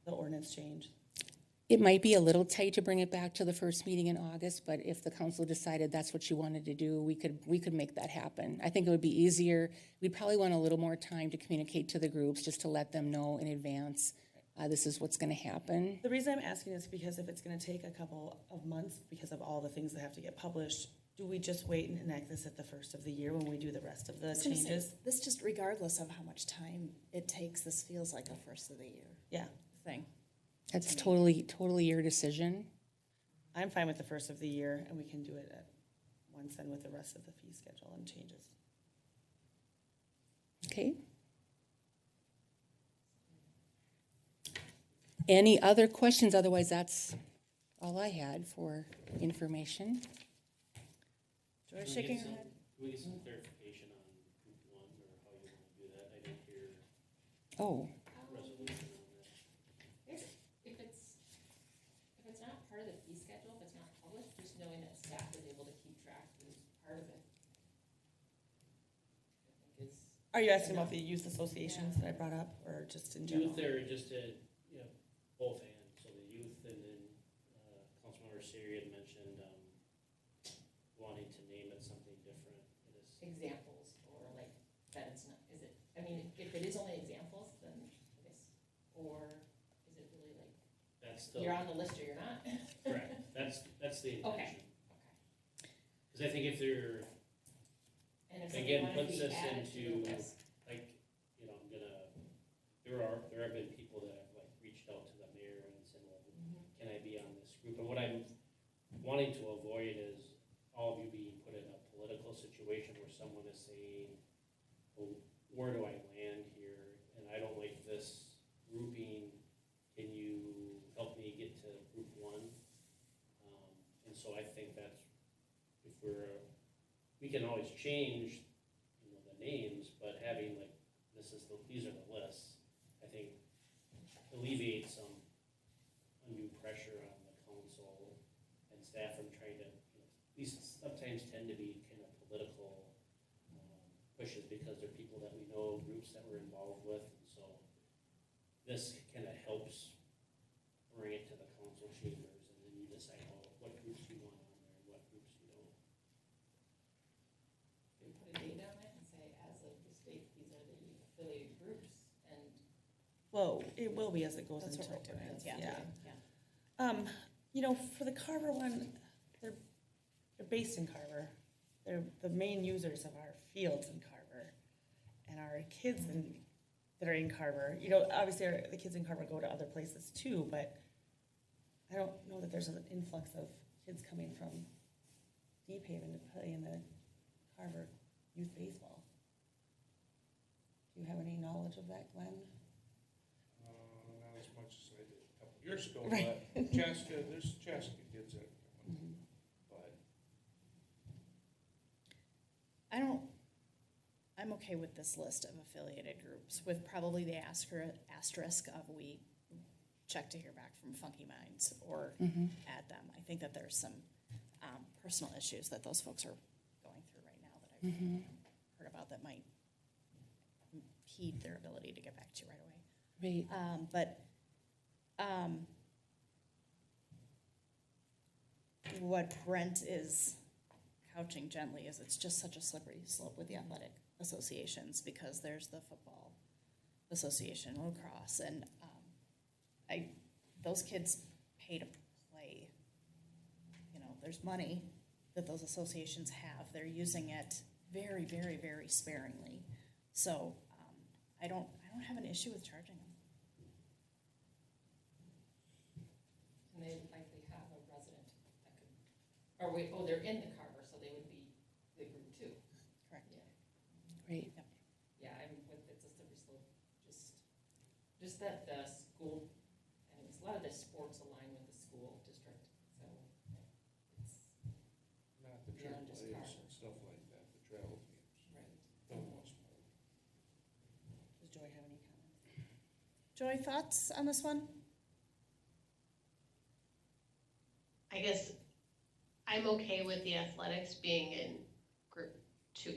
the ordinance change. It might be a little tight to bring it back to the first meeting in August, but if the council decided that's what you wanted to do, we could make that happen. I think it would be easier. We'd probably want a little more time to communicate to the groups, just to let them know in advance, this is what's gonna happen. The reason I'm asking is because if it's gonna take a couple of months because of all the things that have to get published, do we just wait and enact this at the first of the year when we do the rest of the changes? This just regardless of how much time it takes, this feels like a first of the year Yeah, thing. That's totally your decision. I'm fine with the first of the year, and we can do it at once and with the rest of the fee schedule and changes. Okay. Any other questions? Otherwise, that's all I had for information. Joy shaking her head. Can we get some clarification on group one or how you want to do that? I didn't hear Oh, resolution on that. If it's not part of the fee schedule, if it's not published, just knowing that staff is able to keep track is part of it. I think is, Are you asking about the youth associations that I brought up, or just in general? Youth there, just to, both and, so the youth and then, Councilmember Siri had mentioned, wanting to name it something different. It is examples, or like, that it's not, is it, I mean, if it is only examples, then I guess, or is it really like, That's the, you're on the list or you're not? correct, that's the Okay. intention. Cause I think if they're, And if something again, wanted to puts be us added to into, the list, like, there have been people that have like reached out to the mayor and said, well, can I be on this group? And what I'm wanting to avoid is all of you being put in a political situation where someone is saying, well, where do I land here? And I don't like this grouping. Can you help me get to group one? And so I think that's, if we can always change, the names, but having like, these are the lists, I think alleviates some undue pressure on the council and staff from trying to, these sometimes tend to be kind of political pushes because they're people that we know, groups that we're involved with, and so this kind of helps bring it to the council chambers, and then you decide what groups you want on there and what groups you don't. we put a date on it and say, as of this date, these are the affiliated groups, and Well, it will be as it goes That's into what we're doing, ordinance, yeah. For the Carver one, they're based in Carver. They're the main users of our fields in Carver, and our kids that are in Carver. Obviously the kids in Carver go to other places too, but I don't know that there's an influx of kids coming from Deep Haven to play in the Carver youth baseball. Do you have any knowledge of that, Glenn? Not as much as I did a couple of years ago, Right. but there's Chaska kids that come, but I'm okay with this list of affiliated groups, with probably the asterisk of we check to hear back from Funky Minds or add them. I think that there's some personal issues that those folks are going through right now that I've heard about that might impede their ability to get back to you right away. right. What Brent is couching gently is it's just such a slippery slope with the athletic associations, because there's the football association, lacrosse, and those kids pay to play. There's money that those associations have. They're using it very, very, very sparingly. So I don't have an issue with charging them. and they likely have a resident that could, they're in the Carver, so they would be the group two. Correct. Yeah. Great. Yeah, I'm with it's a slippery slope, just that the school, I mean, a lot of the sports align with the school district, so. Joy, thoughts on this one? I guess I'm okay with the athletics being in group 2,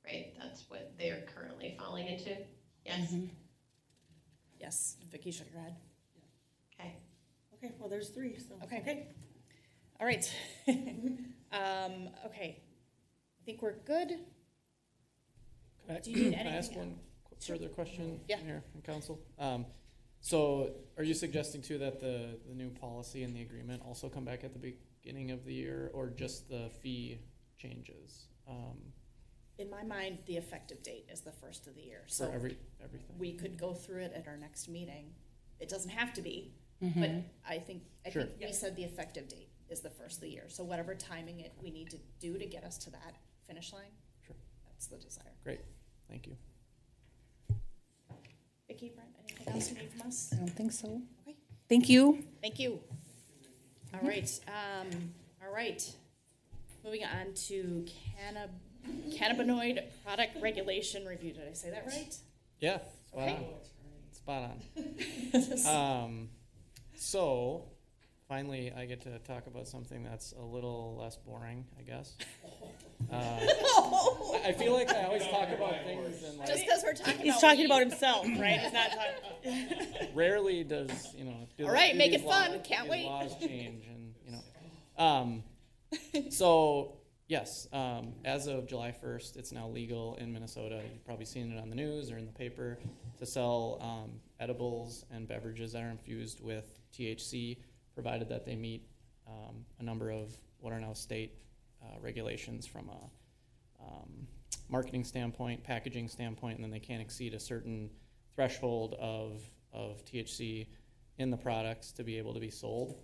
right? That's what they're currently falling into. Yes. Yes, Vicky shook her head. Okay. Okay, well, there's 3, so. Okay. All right. Okay. I think we're good. Do you need Can I ask anything? one further question, Yeah. Mayor and Council? So are you suggesting too that the new policy and the agreement also come back at the beginning of the year, or just the fee changes? In my mind, the effective date is the first of the year. For So everything? we could go through it at our next meeting. It doesn't have to be, Mm-hmm. but I think Sure. we said the effective date is the first of the year. So whatever timing we need to do to get us to that finish line, Sure. that's the desire. Great, thank you. Vicki, Brent, anything else you need from us? I don't think so. Okay. Thank you. Thank you. All right. All right. Moving on to cannabinoid product regulation review. Did I say that right? Yeah, spot Okay. on. Spot on. So, finally, I get to talk about something that's a little less boring, I guess. I feel like I always talk about things and Just like because we're talking He's about talking weed. about himself, right? He's not talking. rarely does, do All right, do make these it fun. laws- Can't these wait. laws change and, so, yes, as of July 1st, it's now legal in Minnesota. You've probably seen it on the news or in the paper to sell edibles and beverages that are infused with THC, provided that they meet a number of what are now state regulations from a marketing standpoint, packaging standpoint, and then they can't exceed a certain threshold of THC in the products to be able to be sold.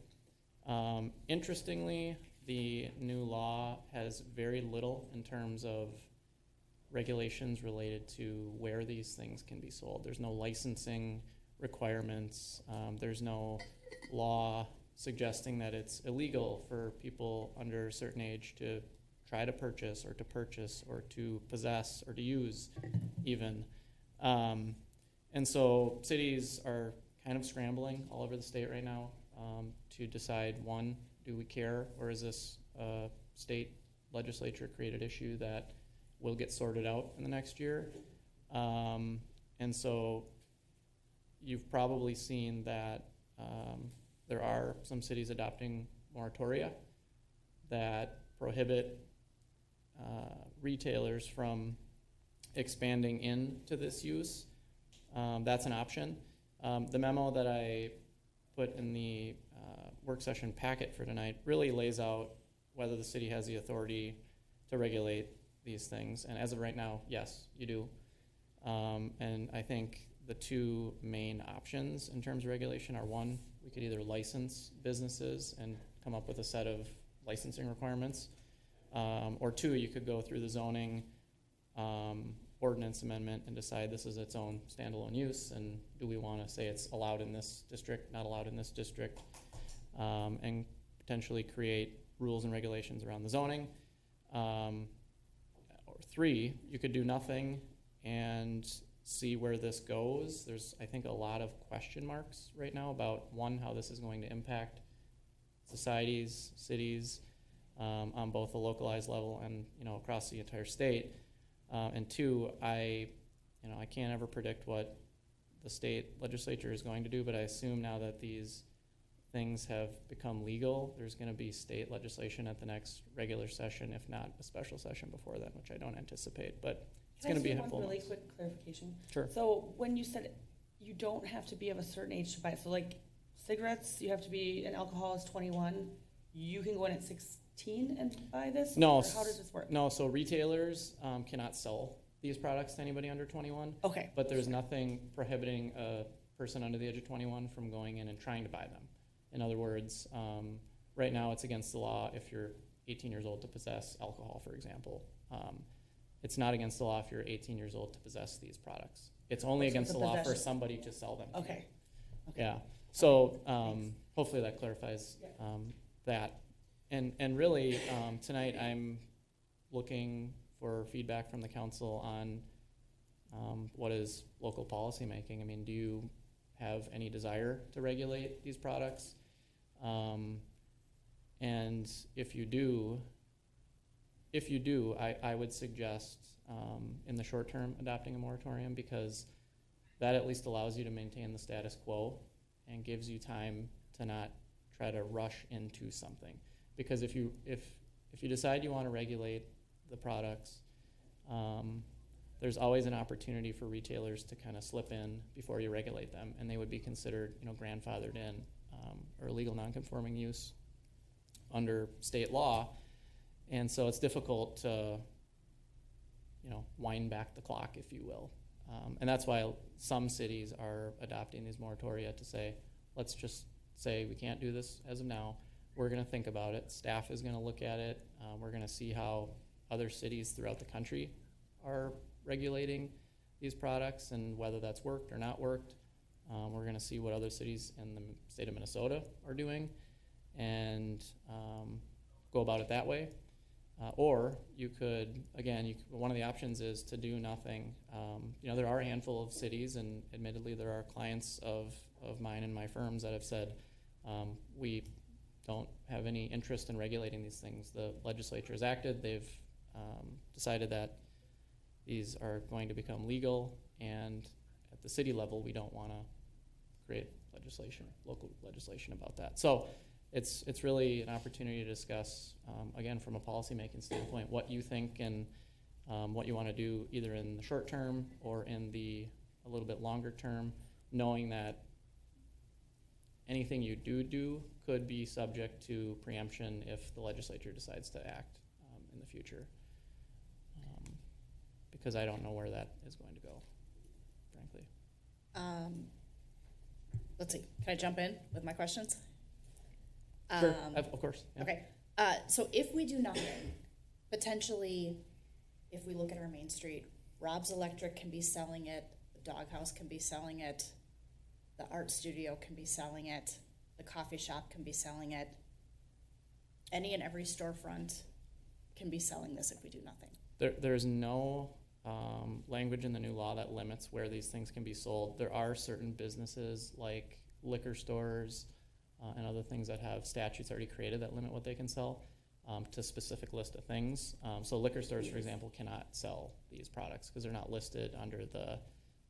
Interestingly, the new law has very little in terms of regulations related to where these things can be sold. There's no licensing requirements. There's no law suggesting that it's illegal for people under a certain age to try to purchase or to possess or to use even. And so cities are kind of scrambling all over the state right now to decide, one, do we care, or is this a state legislature created issue that will get sorted out in the next year? And so you've probably seen that there are some cities adopting moratoria that prohibit retailers from expanding into this use. That's an option. The memo that I put in the work session packet for tonight really lays out whether the city has the authority to regulate these things. And as of right now, yes, you do. And I think the two main options in terms of regulation are, one, we could either license businesses and come up with a set of licensing requirements, or two, you could go through the zoning ordinance amendment and decide this is its own standalone use, and do we want to say it's allowed in this district, not allowed in this district, and potentially create rules and regulations around the zoning. Or three, you could do nothing and see where this goes. There's, I think, a lot of question marks right now about, one, how this is going to impact societies, cities, on both a localized level and across the entire state. And two, I can't ever predict what the state legislature is going to do, but I assume now that these things have become legal, there's going to be state legislation at the next regular session, if not a special session before then, which I don't anticipate. But it's going to be a handful. One really quick clarification. Sure. So when you said you don't have to be of a certain age to buy it, so like cigarettes, you have to be, and alcohol is 21. You can go in at 16 and buy this? No. Or how does this work? No, so retailers cannot sell these products to anybody under 21. Okay. But there's nothing prohibiting a person under the age of 21 from going in and trying to buy them. In other words, right now it's against the law if you're 18 years old to possess alcohol, for example. It's not against the law if you're 18 years old to possess these products. It's only So against it's the a law for possession. somebody to sell them. to you. Okay. Yeah. So hopefully that clarifies that. And really, tonight I'm looking for feedback from the council on what is local policy making. I mean, do you have any desire to regulate these products. And if you do, I would suggest in the short term adopting a moratorium, because that at least allows you to maintain the status quo and gives you time to not try to rush into something. Because if you decide you want to regulate the products, there's always an opportunity for retailers to kind of slip in before you regulate them, and they would be considered, grandfathered in or legal nonconforming use under state law. And so it's difficult to, wind back the clock, if you will. And that's why some cities are adopting these moratoria to say, let's just say we can't do this as of now. We're going to think about it. Staff is going to look at it. We're going to see how other cities throughout the country are regulating these products and whether that's worked or not worked. We're going to see what other cities in the state of Minnesota are doing and go about it that way. Or you could, again, one of the options is to do nothing. There are a handful of cities, and admittedly there are clients of mine and my firms that have said, we don't have any interest in regulating these things. The legislature has acted. They've decided that these are going to become legal, and at the city level, we don't want to create legislation, local legislation about that. So it's really an opportunity to discuss, again, from a policymaking standpoint, what you think and what you want to do either in the short term or in the a little bit longer term, knowing that anything you do could be subject to preemption if the legislature decides to act in the future. Because I don't know where that is going to go, frankly. Let's see, can I jump in with my questions? Sure, of course. Yeah. Okay, so if we do nothing, potentially, if we look at our main street, Rob's Electric can be selling it, the Doghouse can be selling it, the art studio can be selling it, the coffee shop can be selling it. Any and every storefront can be selling this if we do nothing. There's no language in the new law that limits where these things can be sold. There are certain businesses like liquor stores and other things that have statutes already created that limit what they can sell to a specific list of things. So liquor stores, for example, cannot sell these products because they're not listed under the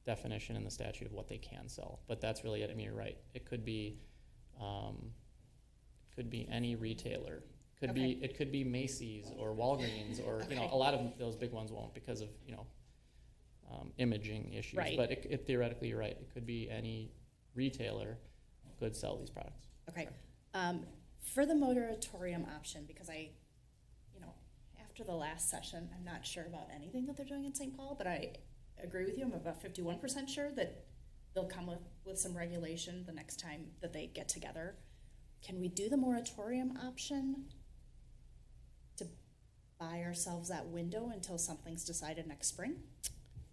definition in the statute of what they can sell. But that's really it. I mean, you're right. It could be any retailer. It could be Macy's or Walgreens or a lot of those big ones won't because of imaging issues. Right. But it theoretically, you're right. It could be any retailer could sell these products. Okay. For the moratorium option, because after the last session, I'm not sure about anything that they're doing in St. Paul, but I agree with you. I'm about 51% sure that they'll come with some regulation the next time that they get together. Can we do the moratorium option to buy ourselves that window until something's decided next spring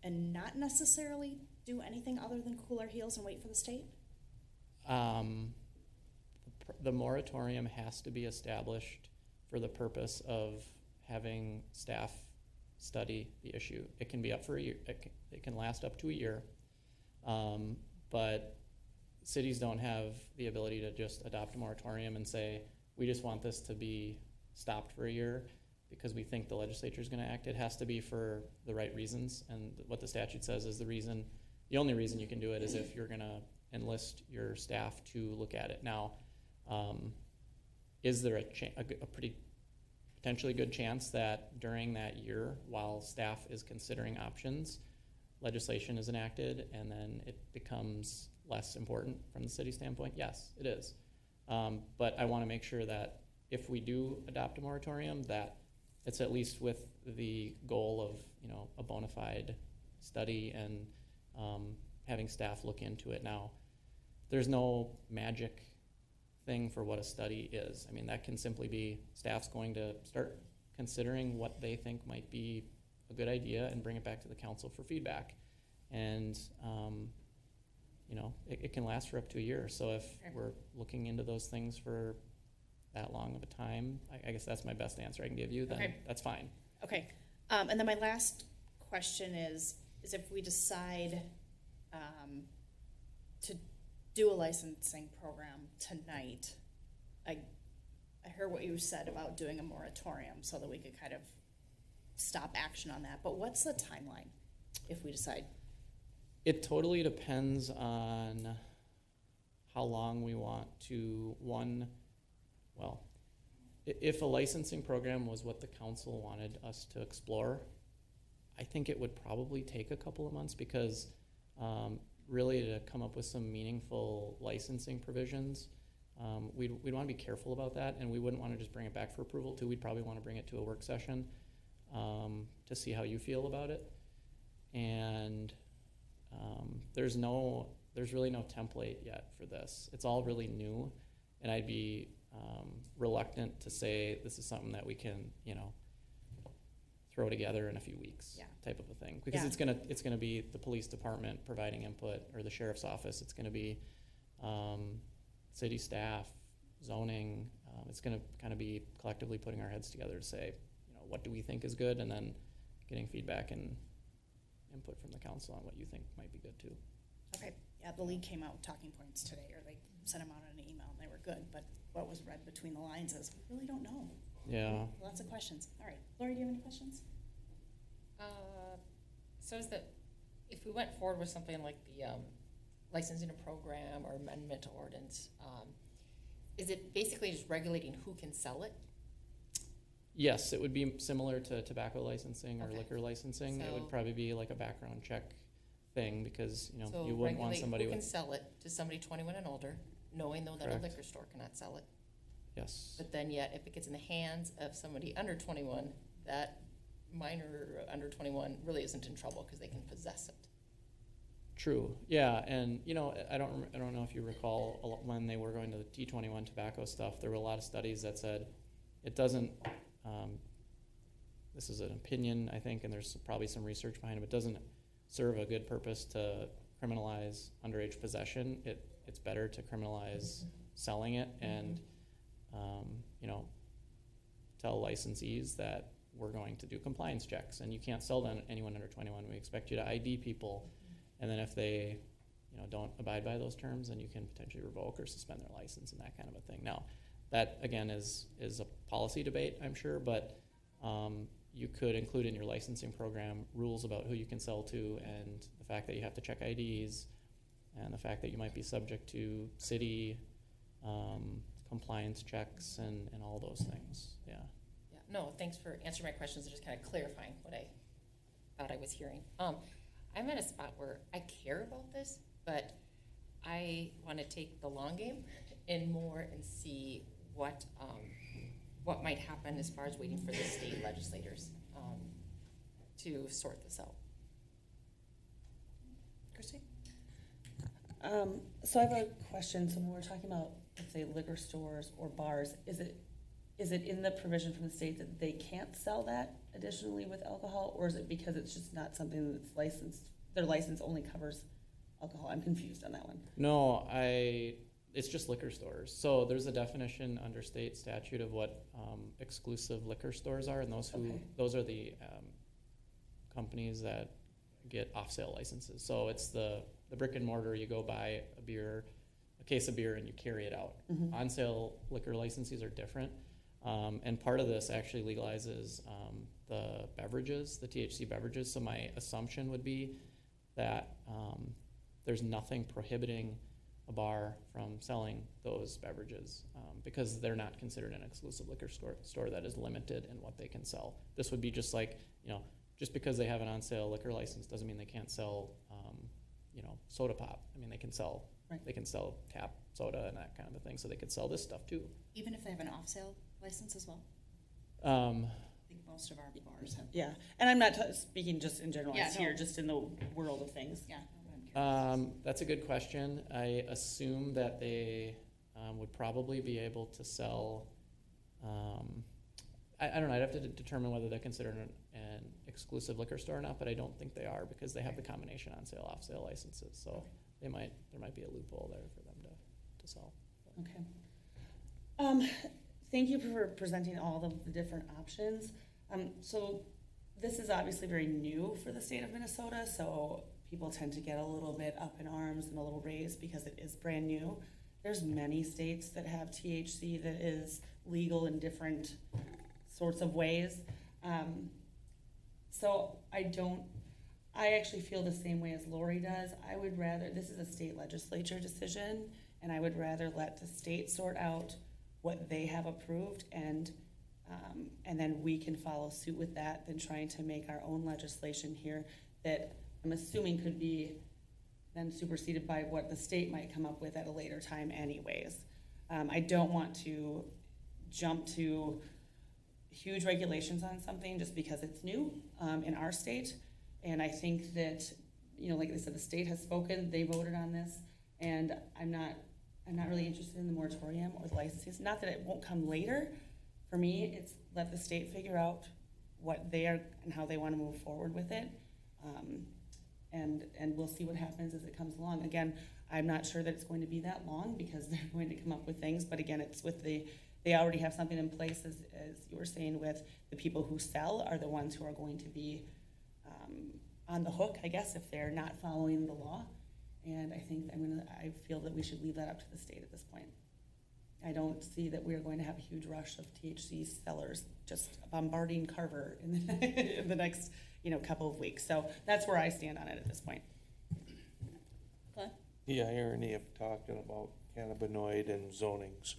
and not necessarily do anything other than cool our heels and wait for the state? The moratorium has to be established for the purpose of having staff study the issue. It can be up for a year. It can last up to a year, but cities don't have the ability to just adopt a moratorium and say, we just want this to be stopped for a year because we think the legislature is going to act. It has to be for the right reasons, and what the statute says is the only reason you can do it is if you're going to enlist your staff to look at it. Now, is there a pretty potentially good chance that during that year, while staff is considering options, legislation is enacted and then it becomes less important from the city standpoint? Yes, it is. But I want to make sure that if we do adopt a moratorium, that it's at least with the goal of a bona fide study and having staff look into it. Now, there's no magic thing for what a study is. I mean, that can simply be staff's going to start considering what they think might be a good idea and bring it back to the council for feedback. And it can last for up to a year. So if we're looking into those things for that long of a time, I guess that's my best answer I can give you, then that's fine. Okay. And then my last question is if we decide to do a licensing program tonight, I heard what you said about doing a moratorium so that we could kind of stop action on that. But what's the timeline if we decide? It totally depends on how long we want to, if a licensing program was what the council wanted us to explore, I think it would probably take a couple of months because really to come up with some meaningful licensing provisions, we'd want to be careful about that, and we wouldn't want to just bring it back for approval too. We'd probably want to bring it to a work session to see how you feel about it. And there's really no template yet for this. It's all really new, and I'd be reluctant to say this is something that we can, throw together in a few weeks, type of a thing. Because it's gonna be the police department providing input, or the sheriff's office. It's gonna be city staff, zoning. It's gonna kind of be collectively putting our heads together to say, what do we think is good, and then getting feedback and input from the council on what you think might be good too. Okay, yeah, the league came out with talking points today, or they sent them out in an email, and they were good, but what was read between the lines is, we really don't know. Yeah. Lots of questions. All right, Lori, do you have any questions? So is that, if we went forward with something like the licensing a program or amendment to ordinance, is it basically just regulating who can sell it? Yes, it would be similar to tobacco licensing or Okay. liquor licensing. It So- would probably be like a background check thing because, So you wouldn't want regulate somebody who can with, sell it to somebody 21 and older, knowing though that a Correct. liquor store cannot sell it. yes. But then yet, if it gets in the hands of somebody under 21, that minor under 21 really isn't in trouble because they can possess it. True. Yeah, and I don't know if you recall when they were going to the T21 tobacco stuff. There were a lot of studies that said it doesn't. This is an opinion, I think, and there's probably some research behind it. But it doesn't serve a good purpose to criminalize underage possession. It's better to criminalize selling it and tell licensees that we're going to do compliance checks and you can't sell to anyone under 21. We expect you to ID people, and then if they don't abide by those terms, then you can potentially revoke or suspend their license and that kind of a thing. Now, that again is a policy debate, I'm sure, but you could include in your licensing program rules about who you can sell to, and the fact that you have to check IDs, and the fact that you might be subject to city compliance checks and all those things. Yeah. Yeah, no, thanks for answering my questions and just kind of clarifying what I thought I was hearing. I'm at a spot where I care about this, but I want to take the long game and see what might happen as far as waiting for the state legislators to sort this out. Christy? So I have a question. So when we're talking about, let's say, liquor stores or bars, is it in the provision from the state that they can't sell that additionally with alcohol, or is it because it's just not something that's licensed? Their license only covers alcohol. I'm confused on that one. No, it's just liquor stores. So there's a definition under state statute of what exclusive liquor stores are, and those are the companies that get off-sale licenses. So it's the brick and mortar. You go buy a case of beer, and you carry it out. Mm-hmm. On-sale liquor licenses are different, and part of this actually legalizes the beverages, the THC beverages. So my assumption would be that there's nothing prohibiting a bar from selling those beverages because they're not considered an exclusive liquor store that is limited in what they can sell. This would be just like, just because they have an on-sale liquor license doesn't mean they can't sell, soda pop. I mean, they can sell tap soda and that kind of a thing, so they could sell this stuff too. Even if they have an off-sale license as well? I think most of our bars have. Yeah, and I'm not speaking just in general. Yeah, It's no. here just in the world of things. Yeah. I'm curious. That's a good question. I assume that they would probably be able to sell. I don't know. I'd have to determine whether they're considered an exclusive liquor store or not, but I don't think they are because they have the combination on sale, off sale licenses. So there might be a loophole there for them to sell. Okay. Thank you for presenting all of the different options. So this is obviously very new for the state of Minnesota. So people tend to get a little bit up in arms and a little raised because it is brand new. There's many states that have THC that is legal in different sorts of ways. So I actually feel the same way as Lori does. I would rather, this is a state legislature decision, and I would rather let the state sort out what they have approved, and then we can follow suit with that than trying to make our own legislation here that I'm assuming could be then superseded by what the state might come up with at a later time anyways. I don't want to jump to huge regulations on something just because it's new in our state. And I think that, like I said, the state has spoken, they voted on this, and I'm not really interested in the moratorium or the licenses. Not that it won't come later. For me, it's let the state figure out what they are and how they want to move forward with it. And we'll see what happens as it comes along. Again, I'm not sure that it's going to be that long because they're going to come up with things, but again, it's with they already have something in place, as you were saying, with the people who sell are the ones who are going to be on the hook, I guess, if they're not following the law. And I think I feel that we should leave that up to the state at this point. I don't see that we're going to have a huge rush of THC sellers just bombarding Carver in the next couple of weeks. So that's where I stand on it at this point. Glenn? The irony of talking about cannabinoid and zonings.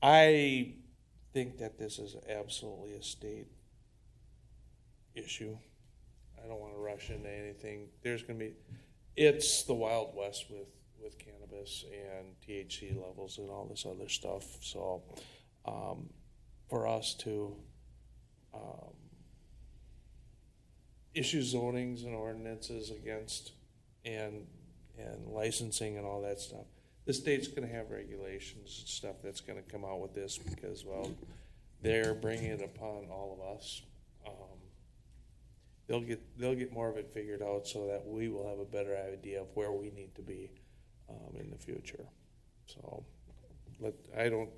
I think that this is absolutely a state issue. I don't want to rush into anything. It's the Wild West with cannabis and THC levels and all this other stuff. So for us to issue zonings and ordinances against and licensing and all that stuff, the state's going to have regulations and stuff that's going to come out with this because, well, they're bringing it upon all of us. They'll get more of it figured out so that we will have a better idea of where we need to be in the future. So, I don't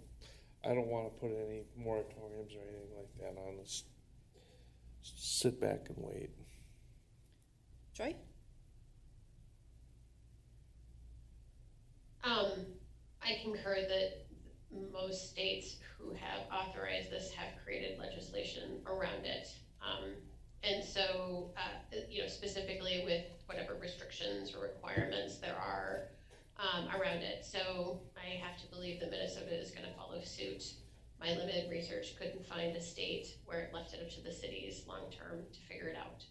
want to put any moratoriums or anything like that on this. Sit back and wait. Joy? I concur that most states who have authorized this have created legislation around it. And so, specifically with whatever restrictions or requirements there are around it. So I have to believe that Minnesota is going to follow suit. My limited research couldn't find a state where it left it up to the cities long term to figure it out.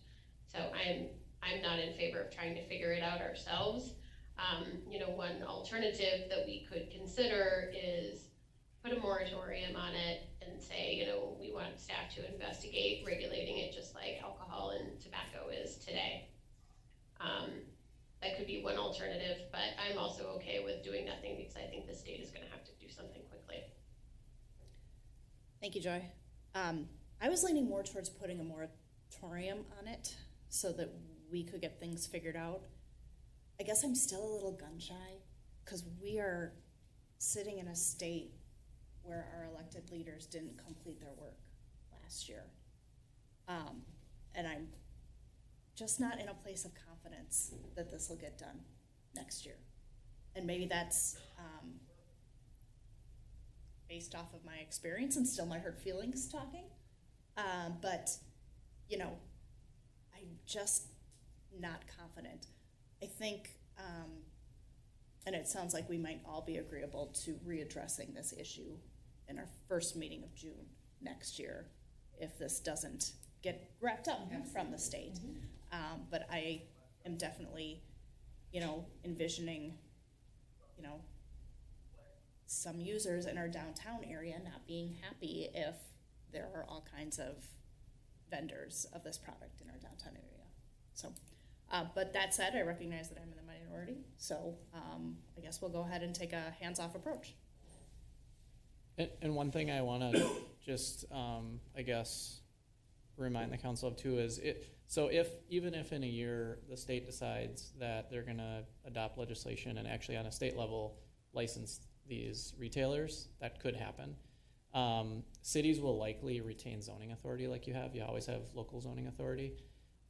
So I'm not in favor of trying to figure it out ourselves. One alternative that we could consider is put a moratorium on it and say, we want staff to investigate regulating it just like alcohol and tobacco is today. That could be one alternative, but I'm also okay with doing nothing because I think the state is going to have to do something quickly. Thank you, Joy. I was leaning more towards putting a moratorium on it so that we could get things figured out. I guess I'm still a little gun shy because we are sitting in a state where our elected leaders didn't complete their work last year. And I'm just not in a place of confidence that this will get done next year. And maybe that's based off of my experience and still my hurt feelings talking. But, I'm just not confident. I think, and it sounds like we might all be agreeable to readdressing this issue in our first meeting of June next year if this doesn't get wrapped up from the state. But I am definitely, envisioning, some users in our downtown area not being happy if there are all kinds of vendors of this product in our downtown area. So, but that said, I recognize that I'm in the minority, so I guess we'll go ahead and take a hands-off approach. And one thing I want to just, remind the council of too is even if in a year the state decides that they're going to adopt legislation and actually on a state level license these retailers, that could happen. Cities will likely retain zoning authority like you have. You always have local zoning authority.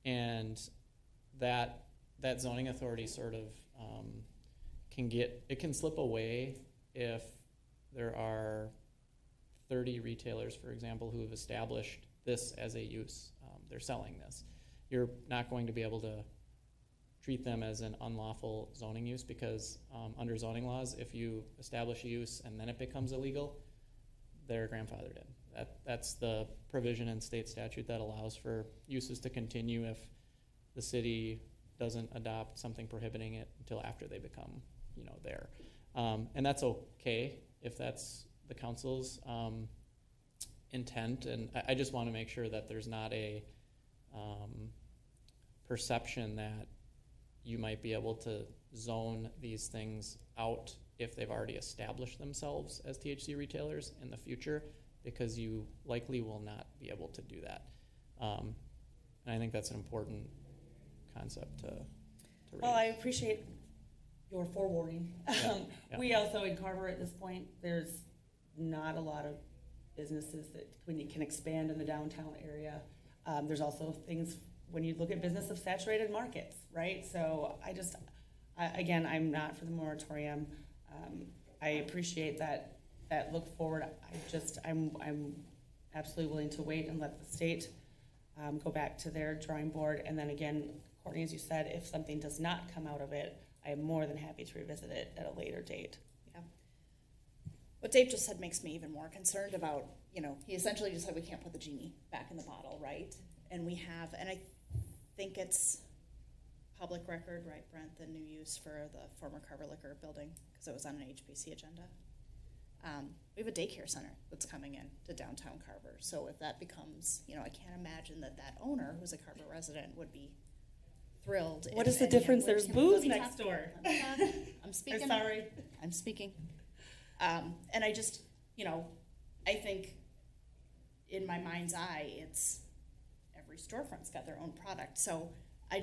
And that zoning authority sort of can slip away if there are 30 retailers, for example, who have established this as a use. They're selling this. You're not going to be able to treat them as an unlawful zoning use because under zoning laws, if you establish a use and then it becomes illegal, they're grandfathered in. That's the provision in state statute that allows for uses to continue if the city doesn't adopt something prohibiting it until after they become, there. And that's okay if that's the council's intent. And I just want to make sure that there's not a perception that you might be able to zone these things out if they've already established themselves as THC retailers in the future, because you likely will not be able to do that. And I think that's an important concept to raise. Well, I appreciate your forewarning. Yeah. We also, in Carver at this point, there's not a lot of businesses that when you can expand in the downtown area. There's also things when you look at business of saturated markets, right? So again, I'm not for the moratorium. I appreciate that look forward. I'm absolutely willing to wait and let the state go back to their drawing board. And then again, Courtney, as you said, if something does not come out of it, I am more than happy to revisit it at a later date. Yeah. What Dave just said makes me even more concerned about, he essentially just said we can't put the genie back in the bottle, right? And we have, and I think it's public record, right, Brent, the new use for the former Carver Liquor building, because it was on an HPC agenda. We have a daycare center that's coming in to downtown Carver. So if that becomes, I can't imagine that owner, who's a Carver resident, would be thrilled. What is the difference? There's booze next door. I'm speaking. I'm sorry. I'm speaking. And I just, I think in my mind's eye, it's every storefront's got their own product. So I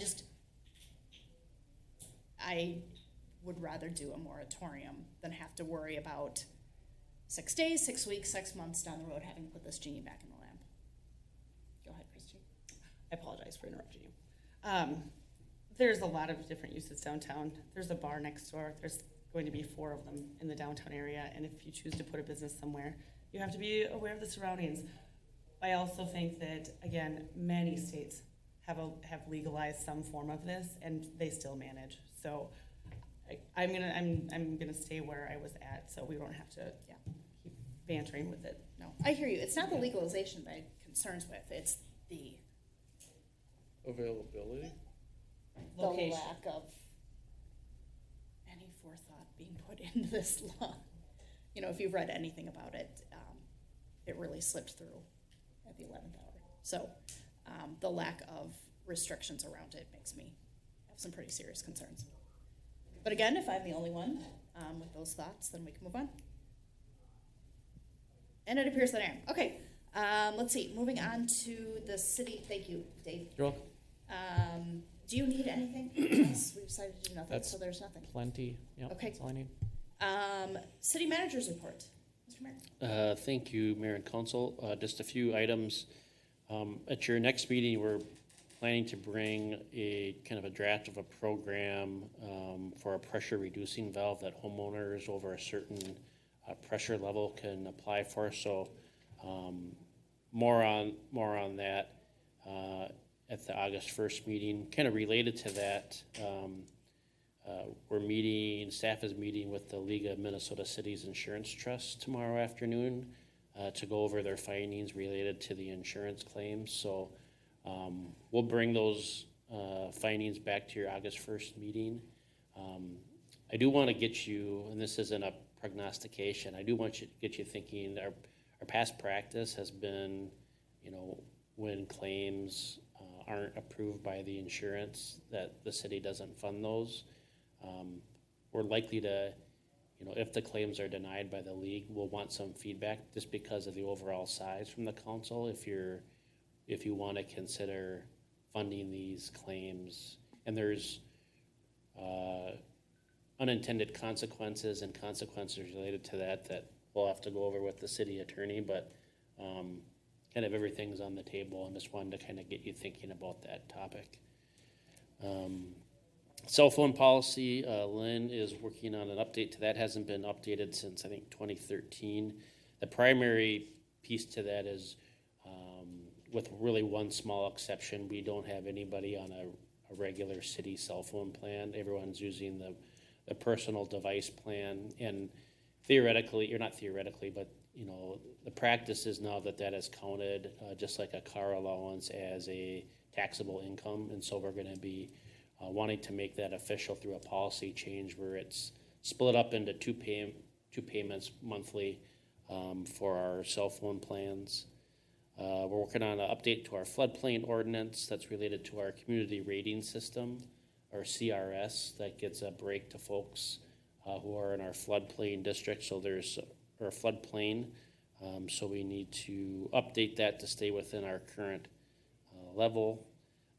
would rather do a moratorium than have to worry about 6 days, 6 weeks, 6 months down the road having to put this genie back in the lamp. Go ahead, Christine. I apologize for interrupting you. There's a lot of different uses downtown. There's a bar next door. There's going to be 4 of them in the downtown area. And if you choose to put a business somewhere, you have to be aware of the surroundings. I also think that, again, many states have legalized some form of this, and they still manage. So I'm gonna stay where I was at, so we don't have to keep bantering with it. No, I hear you. It's not the legalization that I'm concerned with. It's the Availability? Location. lack of any forethought being put into this law. If you've read anything about it, it really slipped through at the 11th hour. So the lack of restrictions around it makes me have some pretty serious concerns. But again, if I'm the only one with those thoughts, then we can move on. And it appears that I am. Okay, let's see. Moving on to the city. Thank you, Dave. You're welcome. Do you need anything else? We decided to do nothing, so there's nothing. Plenty. Yep, Okay. that's all I need. City manager's report. Mr. Mayor. Thank you, Mayor and Council. Just a few items. At your next meeting, we're planning to bring a kind of a draft of a program for a pressure reducing valve that homeowners over a certain pressure level can apply for. So more on that at the August 1st meeting. Kind of related to that, staff is meeting with the League of Minnesota Cities Insurance Trust tomorrow afternoon to go over their findings related to the insurance claims. So we'll bring those findings back to your August 1st meeting. I do want to get you, and this isn't a prognostication, I do want to get you thinking. Our past practice has been, when claims aren't approved by the insurance, that the city doesn't fund those. We're likely to, if the claims are denied by the league, we'll want some feedback just because of the overall size from the council. If you want to consider funding these claims, and there's unintended consequences and consequences related to that we'll have to go over with the city attorney, but kind of everything's on the table, and just wanted to kind of get you thinking about that topic. Cell phone policy, Lynn is working on an update to that. Hasn't been updated since I think 2013. The primary piece to that is, with really one small exception, we don't have anybody on a regular city cell phone plan. Everyone's using the personal device plan, and theoretically, or not theoretically, but you know, the practice is now that is counted just like a car allowance as a taxable income, and so we're going to be wanting to make that official through a policy change where it's split up into two payments monthly for our cell phone plans. We're working on an update to our floodplain ordinance that's related to our community rating system, our CRS, that gets a break to folks who are in our floodplain district. So there's our floodplain, so we need to update that to stay within our current level.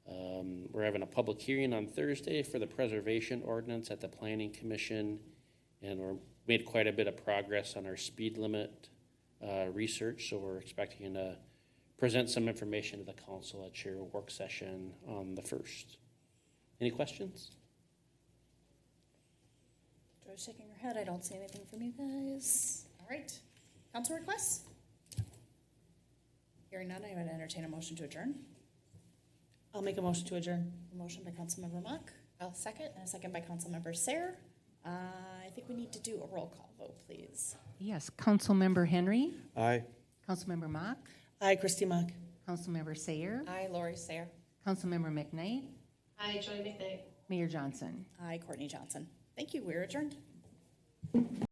We're having a public hearing on Thursday for the preservation ordinance at the Planning Commission, and we're made quite a bit of progress on our speed limit research, so we're expecting to present some information to the council at your work session on the 1st. Any questions? Joy's shaking her head. I don't see anything from you guys. All right. Council requests? Hearing none, I would entertain a motion to adjourn. I'll make a motion to adjourn. A motion by Councilmember Mock, I'll second. and a second by Councilmember Sayer. I think we need to do a roll call vote, please. Yes, Councilmember Henry, Aye. Councilmember Mock, Aye, Christy Mock. Councilmember Sayer, Aye, Lori Sayer. Councilmember McKnight, Hi, Joy McKnight. Mayor Johnson. Aye, Courtney Johnson. Thank you. We're adjourned.